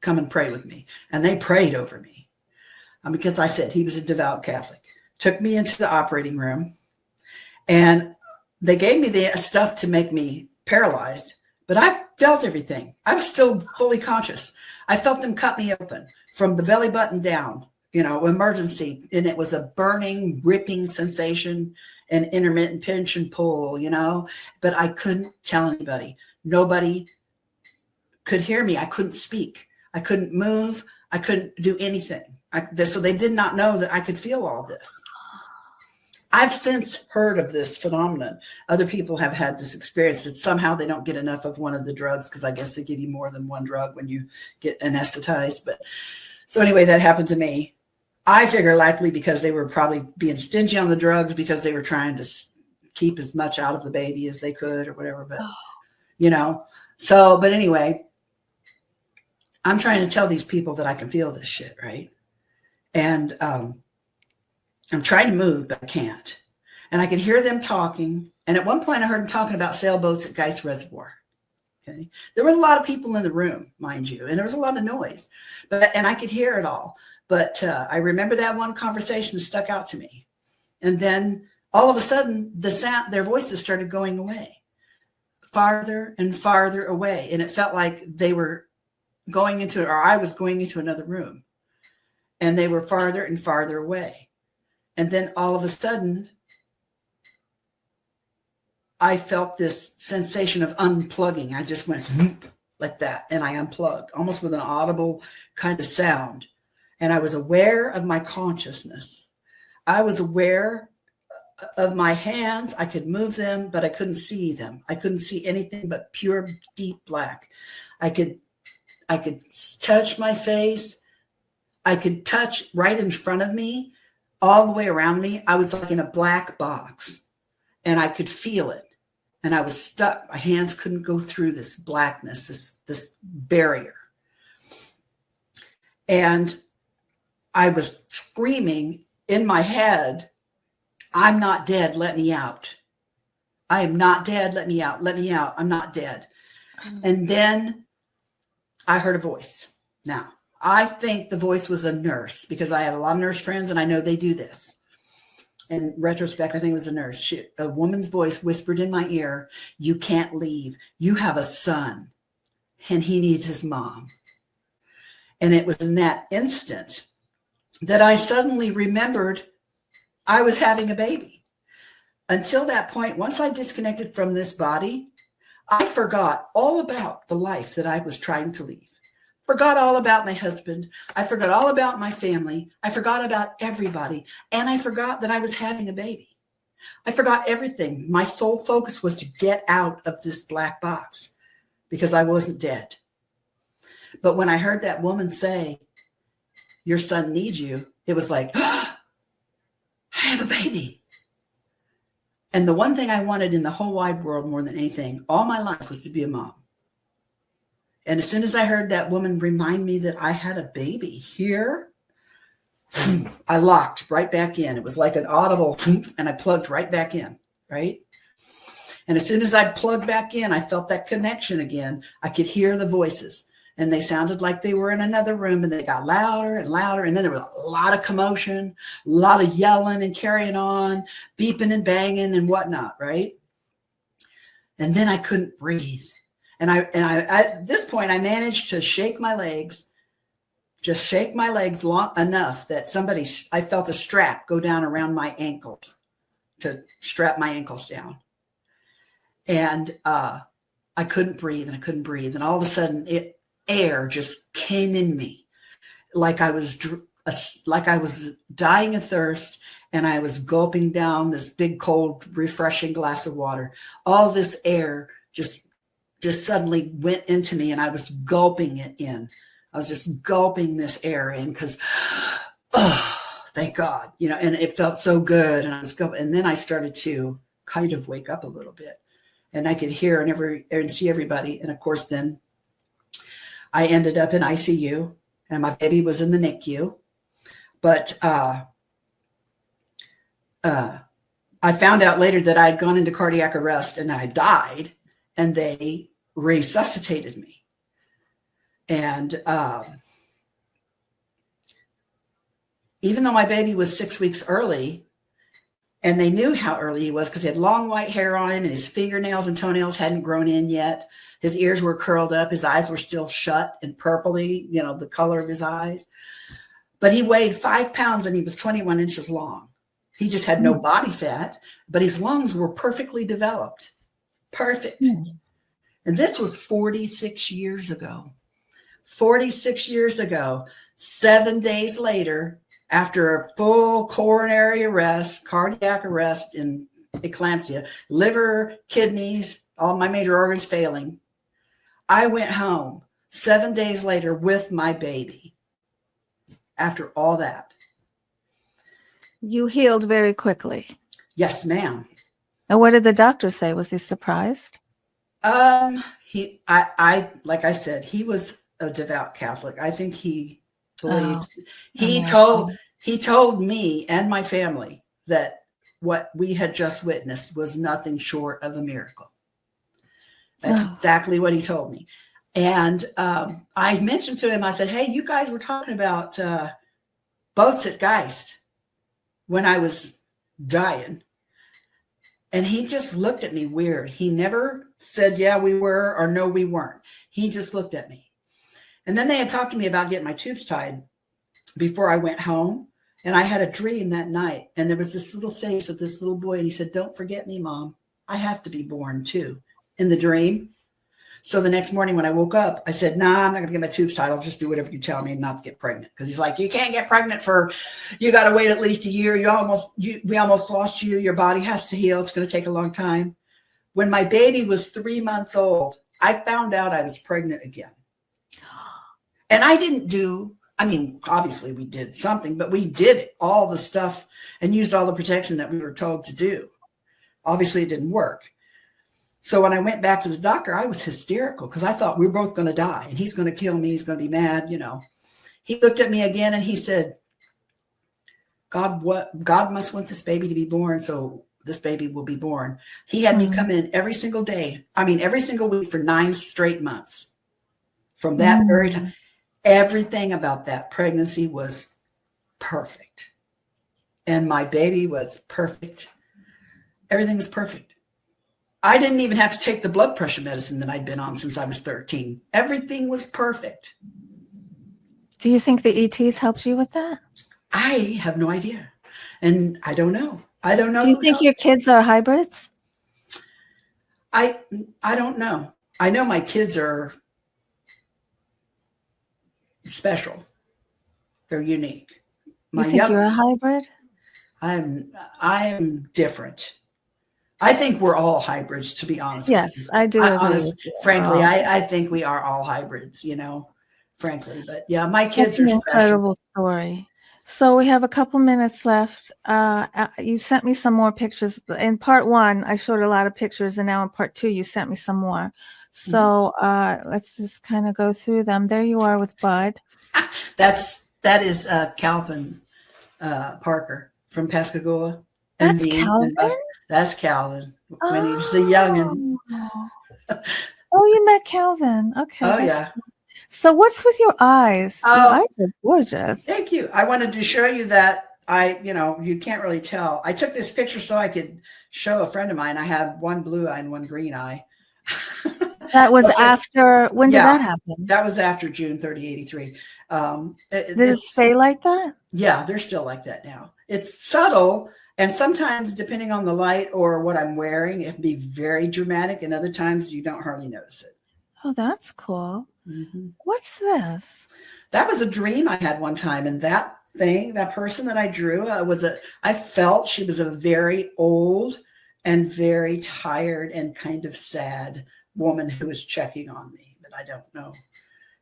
"Come and pray with me." And they prayed over me. Because I said he was a devout Catholic. Took me into the operating room. And they gave me the stuff to make me paralyzed. But I felt everything. I was still fully conscious. I felt them cut me open from the belly button down. emergency. And it was a burning, ripping sensation and intermittent pinch and pull, but I couldn't tell anybody. Nobody could hear me. I couldn't speak. I couldn't move. I couldn't do anything. So they did not know that I could feel all this. I've since heard of this phenomenon. Other people have had this experience that somehow they don't get enough of one of the drugs, because I guess they give you more than one drug when you get anesthetized. But so anyway, that happened to me. I figure likely because they were probably being stingy on the drugs, because they were trying to keep as much out of the baby as they could or whatever. But, but anyway, I'm trying to tell these people that I can feel this shit, right? And I'm trying to move, but I can't. And I could hear them talking. And at one point I heard them talking about sailboats at Geist Reservoir. Okay. There were a lot of people in the room, mind you, and there was a lot of noise, and I could hear it all. But I remember that one conversation stuck out to me. And then all of a sudden, their voices started going away, farther and farther away. And it felt like they were going into, or I was going into another room. And they were farther and farther away. And then all of a sudden, I felt this sensation of unplugging. I just went like that. And I unplugged, almost with an audible kind of sound. And I was aware of my consciousness. I was aware of my hands. I could move them, but I couldn't see them. I couldn't see anything but pure, deep black. I could touch my face. I could touch right in front of me, all the way around me. I was like in a black box, and I could feel it. And I was stuck. My hands couldn't go through this blackness, this barrier. And I was screaming in my head, "I'm not dead. Let me out. I am not dead. Let me out. Let me out. I'm not dead." And then I heard a voice. Now, I think the voice was a nurse, because I have a lot of nurse friends and I know they do this. In retrospect, I think it was a nurse. A woman's voice whispered in my ear, "You can't leave. You have a son and he needs his mom." And it was in that instant that I suddenly remembered I was having a baby. Until that point, once I disconnected from this body, I forgot all about the life that I was trying to lead. Forgot all about my husband. I forgot all about my family. I forgot about everybody. And I forgot that I was having a baby. I forgot everything. My sole focus was to get out of this black box, because I wasn't dead. But when I heard that woman say, "Your son needs you," it was like, "I have a baby." And the one thing I wanted in the whole wide world more than anything, all my life, was to be a mom. And as soon as I heard that woman remind me that I had a baby here, I locked right back in. It was like an audible, and I plugged right back in, right? And as soon as I plugged back in, I felt that connection again. I could hear the voices, and they sounded like they were in another room, and they got louder and louder. And then there was a lot of commotion, a lot of yelling and carrying on, beeping and banging and whatnot, right? And then I couldn't breathe. And I at this point, I managed to shake my legs, just shake my legs long enough that I felt a strap go down around my ankles to strap my ankles down. And I couldn't breathe, and I couldn't breathe. And all of a sudden, air just came in me, like I was dying of thirst, and I was gulping down this big, cold, refreshing glass of water. All this air just suddenly went into me, and I was gulping it in. I was just gulping this air in, because, oh, thank God, and it felt so good. And I was gulping, and then I started to kind of wake up a little bit, and I could hear and see everybody. And of course, then I ended up in ICU, and my baby was in the NICU. But I found out later that I'd gone into cardiac arrest and I died, and they resuscitated me. And even though my baby was 6 weeks early, and they knew how early he was because he had long white hair on him, and his fingernails and toenails hadn't grown in yet. His ears were curled up. His eyes were still shut and purpley, the color of his eyes. but he weighed 5 pounds and he was 21 inches long. He just had no body fat, but his lungs were perfectly developed. Perfect. And this was 46 years ago. 46 years ago, 7 days later, after a full coronary arrest, cardiac arrest in eclampsia, liver, kidneys, all my major organs failing, I went home 7 days later with my baby. After all that. You healed very quickly. Yes, ma'am. And what did the doctor say? Was he surprised? I like I said, he was a devout Catholic. I think he believed. He told me and my family that what we had just witnessed was nothing short of a miracle. That's exactly what he told me. And I mentioned to him, I said, hey, you guys were talking about boats at Geist when I was dying. And he just looked at me weird. He never said, yeah, we were, or no, we weren't. He just looked at me. And then they had talked to me about getting my tubes tied before I went home. And I had a dream that night. And there was this little face of this little boy. And he said, don't forget me, Mom. I have to be born too, in the dream. So the next morning when I woke up, I said, nah, I'm not going to get my tubes tied. I'll just do whatever you tell me not to get pregnant. Because he's like, you can't get pregnant you got to wait at least a year. We almost lost you. Your body has to heal. It's going to take a long time. When my baby was 3 months old, I found out I was pregnant again. And obviously we did something, but we did all the stuff and used all the protection that we were told to do. Obviously it didn't work. So when I went back to the doctor, I was hysterical because I thought we were both going to die and he's going to kill me. He's going to be mad, He looked at me again and he said, God must want this baby to be born. So this baby will be born. He had me come in every single week for 9 straight months. From that very time, everything about that pregnancy was perfect. And my baby was perfect. Everything was perfect. I didn't even have to take the blood pressure medicine that I'd been on since I was 13. Everything was perfect. Do you think the ETs helped you with that? I have no idea. And I don't know. Do you think your kids are hybrids? I don't know. I know my kids are special. They're unique. You think you're a hybrid? I'm different. I think we're all hybrids, to be honest. Yes, I do. Frankly, I think we are all hybrids, frankly. But yeah, my kids are an incredible story. So we have a couple minutes left. You sent me some more pictures. In part 1, I showed a lot of pictures, and now in part 2, you sent me some more. So let's just kind of go through them. There you are with Budd. That is Calvin Parker from Pascagoula. That's Calvin? That's Calvin when he was a youngin'. Oh, you met Calvin. Okay. Oh, yeah. Cool. So what's with your eyes? Your eyes are gorgeous. Thank you. I wanted to show you that you can't really tell. I took this picture so I could show a friend of mine. I have one blue eye and one green eye. That was after, when did that happen? That was after June 30, 83. Did it stay like that? Yeah, they're still like that now. It's subtle. And sometimes, depending on the light or what I'm wearing, it can be very dramatic. And other times you don't hardly notice it. Oh, that's cool. Mm-hmm. What's this? That was a dream I had one time. And that person that I drew I felt she was a very old and very tired and kind of sad woman who was checking on me. But I don't know.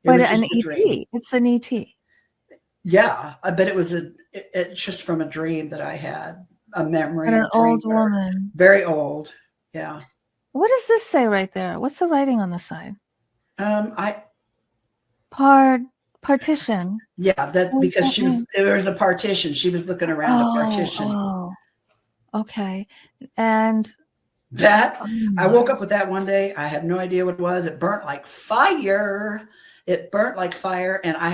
But an ET. It's an ET. Yeah. But it was it's just from a dream that I had. A memory. An old woman. Very old. Yeah. What does this say right there? What's the writing on the side? Partition. Yeah, because there was a partition. She was looking around a partition. Oh, okay. And I woke up with that one day. I have no idea what it was. It burnt like fire. And I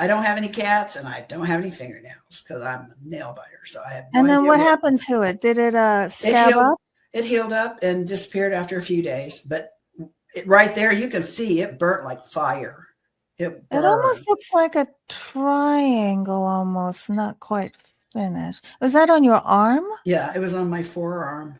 don't have any cats and I don't have any fingernails because I'm a nail biter. So I have no idea. And then what happened to it? Did it scab up? It healed up and disappeared after a few days. But right there, you can see it burnt like fire. It It burned. almost looks like a triangle, almost not quite finished. Was that on your arm? Yeah, it was on my forearm.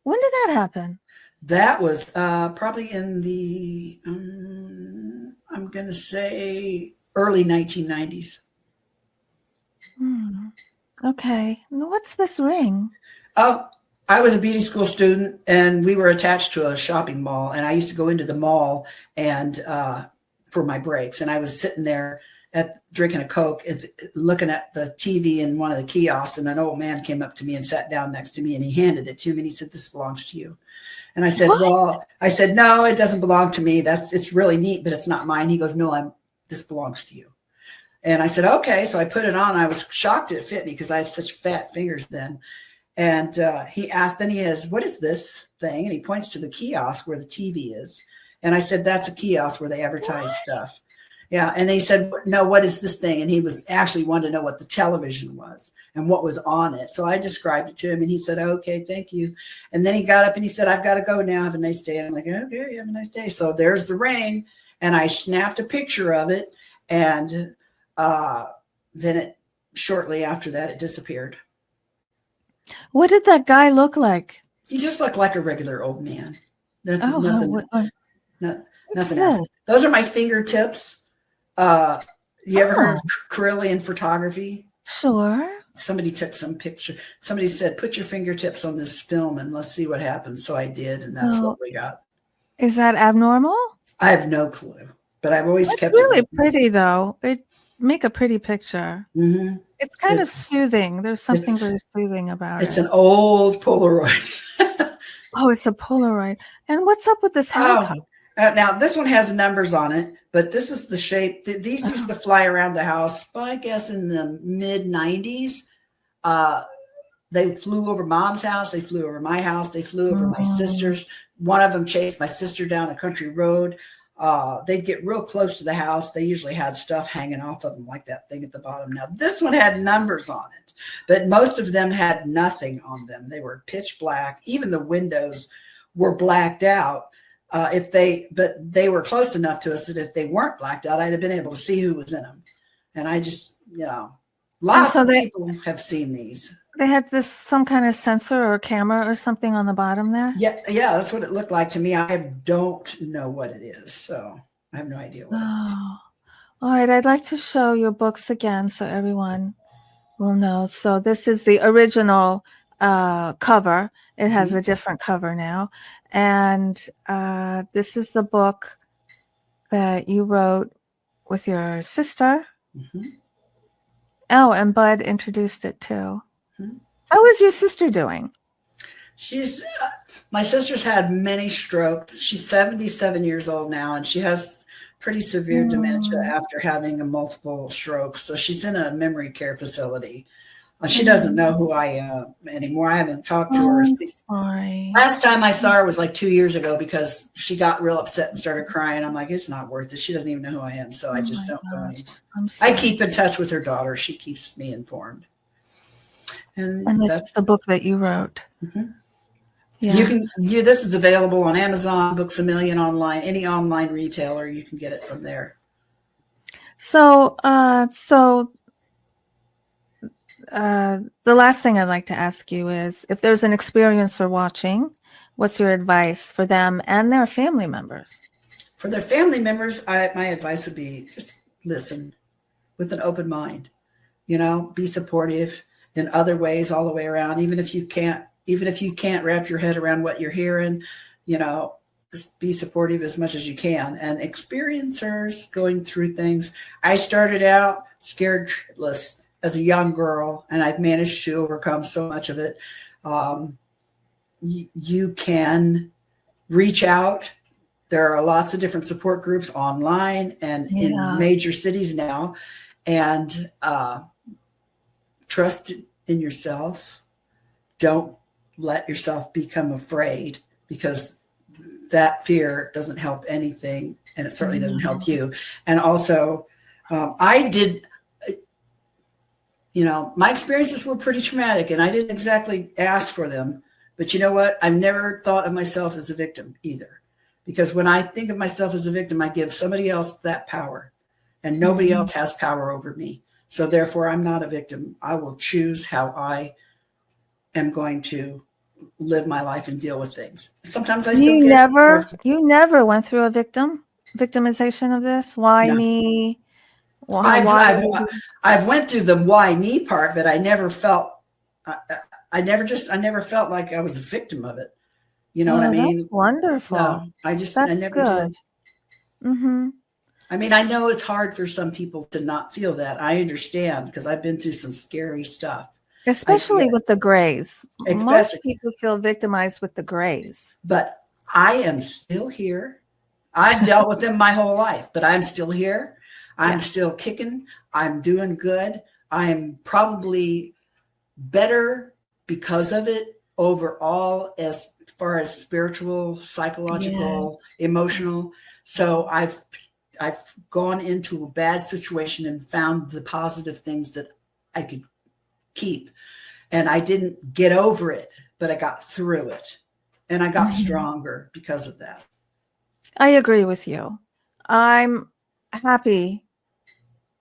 When did that happen? That was probably in the, I'm going to say early 1990s. Okay. What's this ring? Oh, I was a beauty school student, and we were attached to a shopping mall, and I used to go into the mall and for my breaks, and I was sitting there drinking a Coke and looking at the TV in one of the kiosks, and an old man came up to me and sat down next to me, and he handed it to me, and he said, "This belongs to you." And I said, What? "Well," I said, "No, it doesn't belong to me. It's really neat, but it's not mine." He goes, "No, this belongs to you." And I said, "Okay." So I put it on. I was shocked it fit me because I had such fat fingers then. And he asked, then he has, "What is this thing?" And he points to the kiosk where the TV is. And I said, "That's a kiosk where they advertise stuff." Yeah. And he said, "No, what is this thing?" And he was actually wanted to know what the television was and what was on it. So I described it to him, and he said, "Okay, thank you." And then he got up and he said, "I've got to go now. Have a nice day." And I'm like, "Okay, have a nice day." So there's the ring. And I snapped a picture of it. And then shortly after that, it disappeared. What did that guy look like? He just looked like a regular old man. Oh, Nothing else. Those are my fingertips. You ever heard of Carillion photography? Sure. Somebody took some picture. Somebody said, "Put your fingertips on this film and let's see what happens." So I did, and that's what we got. Is that abnormal? I have no clue, but I've always kept really it pretty, though. It make a pretty picture. Mm-hmm. It's kind of soothing. There's something very soothing about it. It's an old Polaroid. Oh, it's a Polaroid. And what's up with this helicopter? Now, this one has numbers on it, but this is the shape. These used to fly around the house, I guess, in the mid-90s. They flew over Mom's house. They flew over my house. They flew over my sister's. One of them chased my sister down a country road. They'd get real close to the house. They usually had stuff hanging off of them, like that thing at the bottom. Now, this one had numbers on it, but most of them had nothing on them. They were pitch black. Even the windows were blacked out. But they were close enough to us that if they weren't blacked out, I'd have been able to see who was in them. And I just, lots of people have seen these. They had some kind of sensor or camera or something on the bottom there? Yeah, that's what it looked like to me. I don't know what it is, so I have no idea what it is. All right, I'd like to show your books again so everyone will know. So this is the original cover. It has a different cover now. And this is the book that you wrote with your sister. Oh, and Budd introduced it too. How is your sister doing? She's my sister's had many strokes. She's 77 years old now, and she has pretty severe dementia after having multiple strokes. So she's in a memory care facility. She doesn't know who I am anymore. I haven't talked to her. Sorry. Last time I saw her was like 2 years ago because she got real upset and started crying. I'm like, it's not worth it. She doesn't even know who I am. So I just don't go anymore. I keep in touch with her daughter. She keeps me informed. And this is the book that you wrote. Yeah. This is available on Amazon, Books A Million online, any online retailer. You can get it from there. So the last thing I'd like to ask you is, if there's an experiencer watching, what's your advice for them and their family members? For their family members, my advice would be just listen with an open mind. Be supportive in other ways all the way around. Even if you can't wrap your head around what you're hearing, just be supportive as much as you can. And experiencers going through things. I started out scared shitless as a young girl, and I've managed to overcome so much of it. You can reach out. There are lots of different support groups online and in major cities now. And trust in yourself. Don't let yourself become afraid, because that fear doesn't help anything, and it certainly doesn't help you. And also, my experiences were pretty traumatic, and I didn't exactly ask for them. But you know what? I've never thought of myself as a victim either, Because when I think of myself as a victim, I give somebody else that power, and nobody else has power over me. So therefore, I'm not a victim. I will choose how I am going to live my life and deal with things. Sometimes I still You never went through a victimization of this. Why me? Well, I've went through the why me part, but I never felt. I never felt like I was a victim of it. You know what I mean? That's wonderful. No, I never did. Mm-hmm. I mean, I know it's hard for some people to not feel that. I understand, because I've been through some scary stuff. Especially with the grays. Most people feel victimized with the grays. But I am still here. I've dealt with them my whole life, but I'm still here. I'm still kicking. I'm doing good. I'm probably better because of it overall, as far as spiritual, psychological, emotional. So I've gone into a bad situation and found the positive things that I could keep. And I didn't get over it, but I got through it. And I got stronger because of that. I agree with you. I'm happy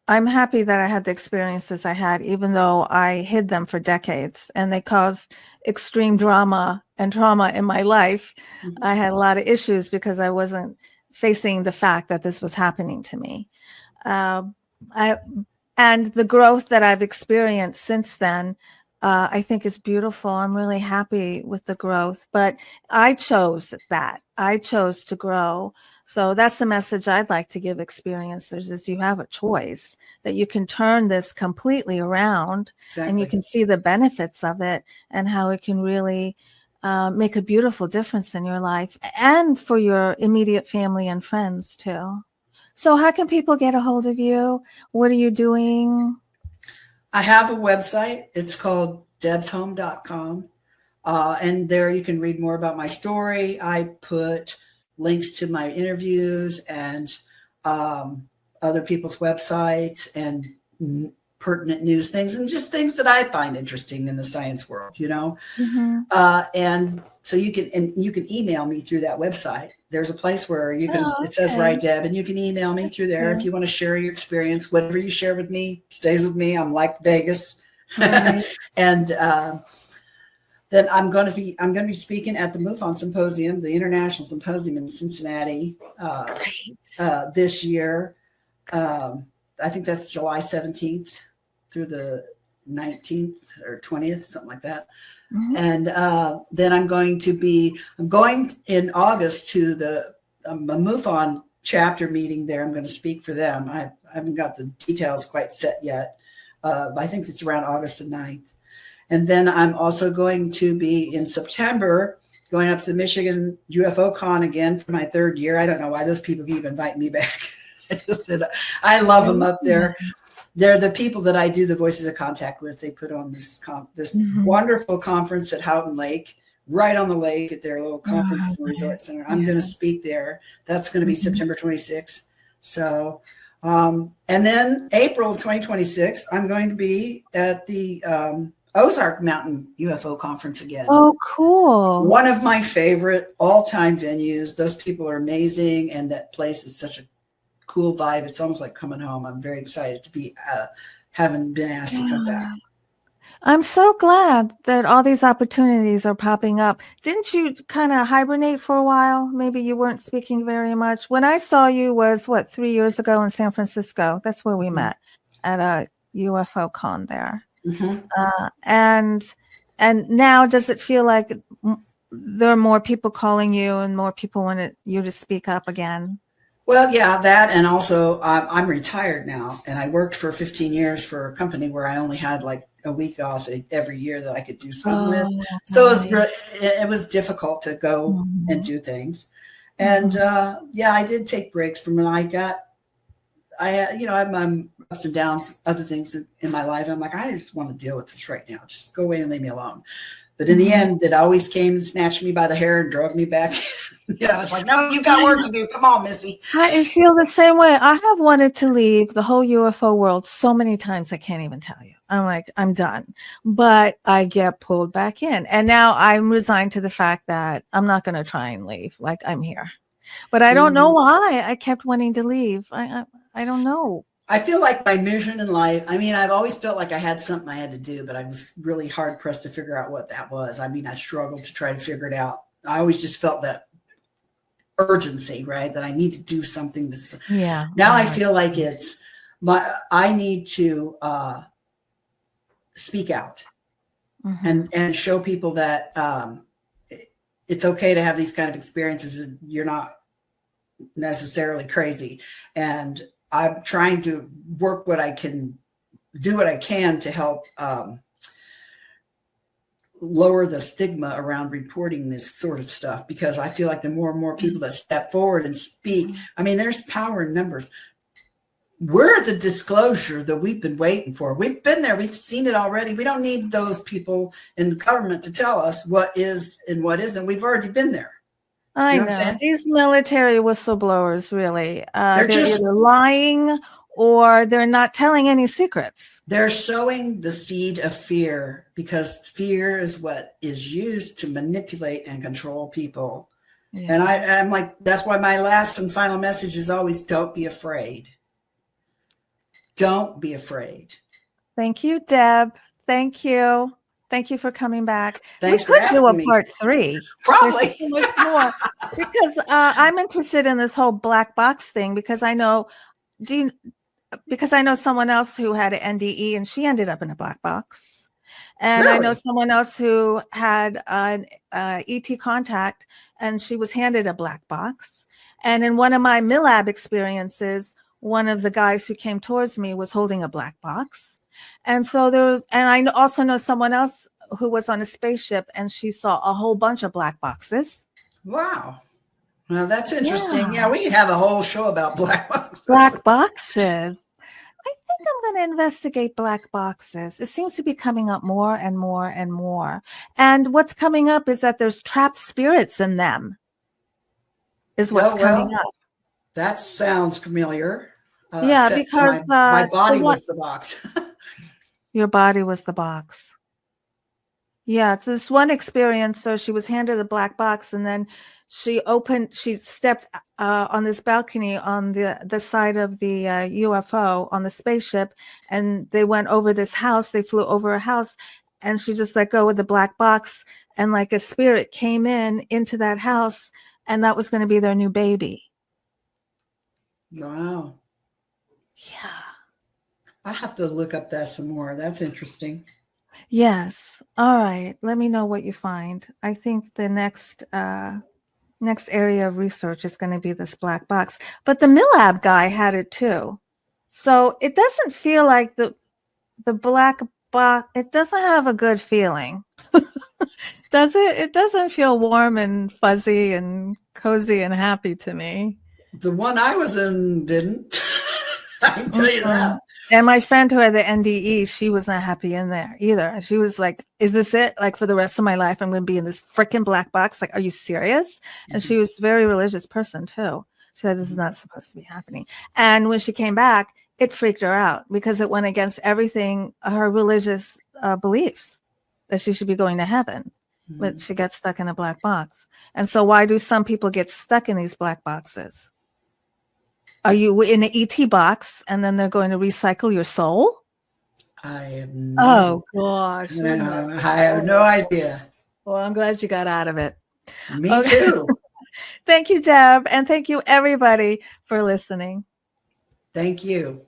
that I had the experiences I had, even though I hid them for decades and they caused extreme drama and trauma in my life. I had a lot of issues because I wasn't facing the fact that this was happening to me. And the growth that I've experienced since then, I think is beautiful. I'm really happy with the growth, but I chose that. I chose to grow. So that's the message I'd like to give experiencers, is you have a choice, that you can turn this completely around and you can see the benefits of it and how it can really make a beautiful difference in your life and for your immediate family and friends too. So how can people get a hold of you? What are you doing? I have a website. It's called debshome.com. And there you can read more about my story. I put links to my interviews and other people's websites and pertinent news things and just things that I find interesting in the science world, you know? And so you can email me through that website. There's a place where you can, it says Write Deb, and you can email me through there if you want to share your experience. Whatever you share with me stays with me. I'm like Vegas. And then I'm going to be speaking at the MUFON Symposium, the International Symposium in Cincinnati this year. I think that's July 17th through the 19th or 20th, something like that. And then I'm going in August to the MUFON chapter meeting there. I'm going to speak for them. I haven't got the details quite set yet. But I think it's around August the 9th. And then I'm also going to be in September going up to the Michigan UFO Con again for my third year. I don't know why those people keep inviting me back. I just said, I love them up there. They're the people that I do the Voices of Contact with. They put on this wonderful conference at Houghton Lake, right on the lake at their little conference and resort center. I'm going to speak there. That's going to be September 26th. So, and then April 2026, I'm going to be at the Ozark Mountain UFO Conference again. Oh, cool. One of my favorite all-time venues. Those people are amazing, and that place is such a cool vibe. It's almost like coming home. I'm very excited to be having been asked to come back. I'm so glad that all these opportunities are popping up. Didn't you kind of hibernate for a while? Maybe you weren't speaking very much. When I saw you was 3 years ago in San Francisco. That's where we met at a UFO con there. And now, does it feel like there are more people calling you and more people want you to speak up again? Well, yeah, that, and also I'm retired now, and I worked for 15 years for a company where I only had like a week off every year that I could do something with. So it was difficult to go and do things. And I did take breaks from when I have my ups and downs, other things in my life. And I'm like, I just want to deal with this right now. Just go away and leave me alone. But in the end, it always came and snatched me by the hair and drug me back. I was like, no, you got work to do. Come on, Missy. I feel the same way. I have wanted to leave the whole UFO world so many times, I can't even tell you. I'm like, I'm done. But I get pulled back in. And now I'm resigned to the fact that I'm not going to try and leave. Like, I'm here. But I don't know why I kept wanting to leave. I don't know. I feel like my mission in life, I mean, I've always felt like I had something I had to do, but I was really hard pressed to figure out what that was. I mean, I struggled to try to figure it out. I always just felt that urgency, right? That I need to do something. Yeah. Now I feel like I need to speak out and show people that it's okay to have these kind of experiences. And you're not necessarily crazy. And I'm trying to work what I can, do what I can to help lower the stigma around reporting this sort of stuff, because I feel like the more and more people that step forward and speak, I mean, there's power in numbers. We're the disclosure that we've been waiting for. We've been there. We've seen it already. We don't need those people in the government to tell us what is and what isn't. We've already been there. I know. These military whistleblowers, really, they're just either lying or they're not telling any secrets. They're sowing the seed of fear, because fear is what is used to manipulate and control people. Yeah. And I'm like, that's why my last and final message is always, don't be afraid. Don't be afraid. Thank you, Deb. Thank you. Thank you for coming back. Thanks we could do a part 3. Probably. There's so much more. Because I'm interested in this whole black box thing, because I know, someone else who had an NDE and she ended up in a black box. And really? I know someone else who had an ET contact and she was handed a black box. And in one of my MILAB experiences, one of the guys who came towards me was holding a black box. And so I also know someone else who was on a spaceship and she saw a whole bunch of black boxes. Wow. Well, that's interesting. Yeah, we could have a whole show about black boxes. Black boxes. I think I'm going to investigate black boxes. It seems to be coming up more and more and more. And what's coming up is that there's trapped spirits in them, is what's coming up. That sounds familiar. Yeah, because my body was the box. Your body was the box. Yeah, it's this one experience. So she was handed a black box, and then she stepped on this balcony on the side of the UFO on the spaceship, and they went over this house. They flew over a house, and she just let go with the black box, and like a spirit came into that house, and that was going to be their new baby. Wow. Yeah. I have to look up that some more. That's interesting. Yes. All right. Let me know what you find. I think the next area of research is going to be this black box. But the MILAB guy had it too. So it doesn't feel like the black box. It doesn't have a good feeling. Does it? It doesn't feel warm and fuzzy and cozy and happy to me. The one I was in didn't. I can tell you that. And my friend who had the NDE, she was not happy in there either. She was like, is this it? Like, for the rest of my life, I'm going to be in this freaking black box? Like, are you serious? Mm-hmm. And she was a very religious person too. She said, this is not supposed to be happening. And when she came back, it freaked her out because it went against everything, her religious beliefs, that she should be going to heaven. Mm-hmm. But she got stuck in a black box. And so why do some people get stuck in these black boxes? Are you in an ET box and then they're going to recycle your soul? I have no. Oh gosh. No, I have no idea. Well, I'm glad you got out of it. Me too. Thank you, Deb. And thank you everybody for listening. Thank you.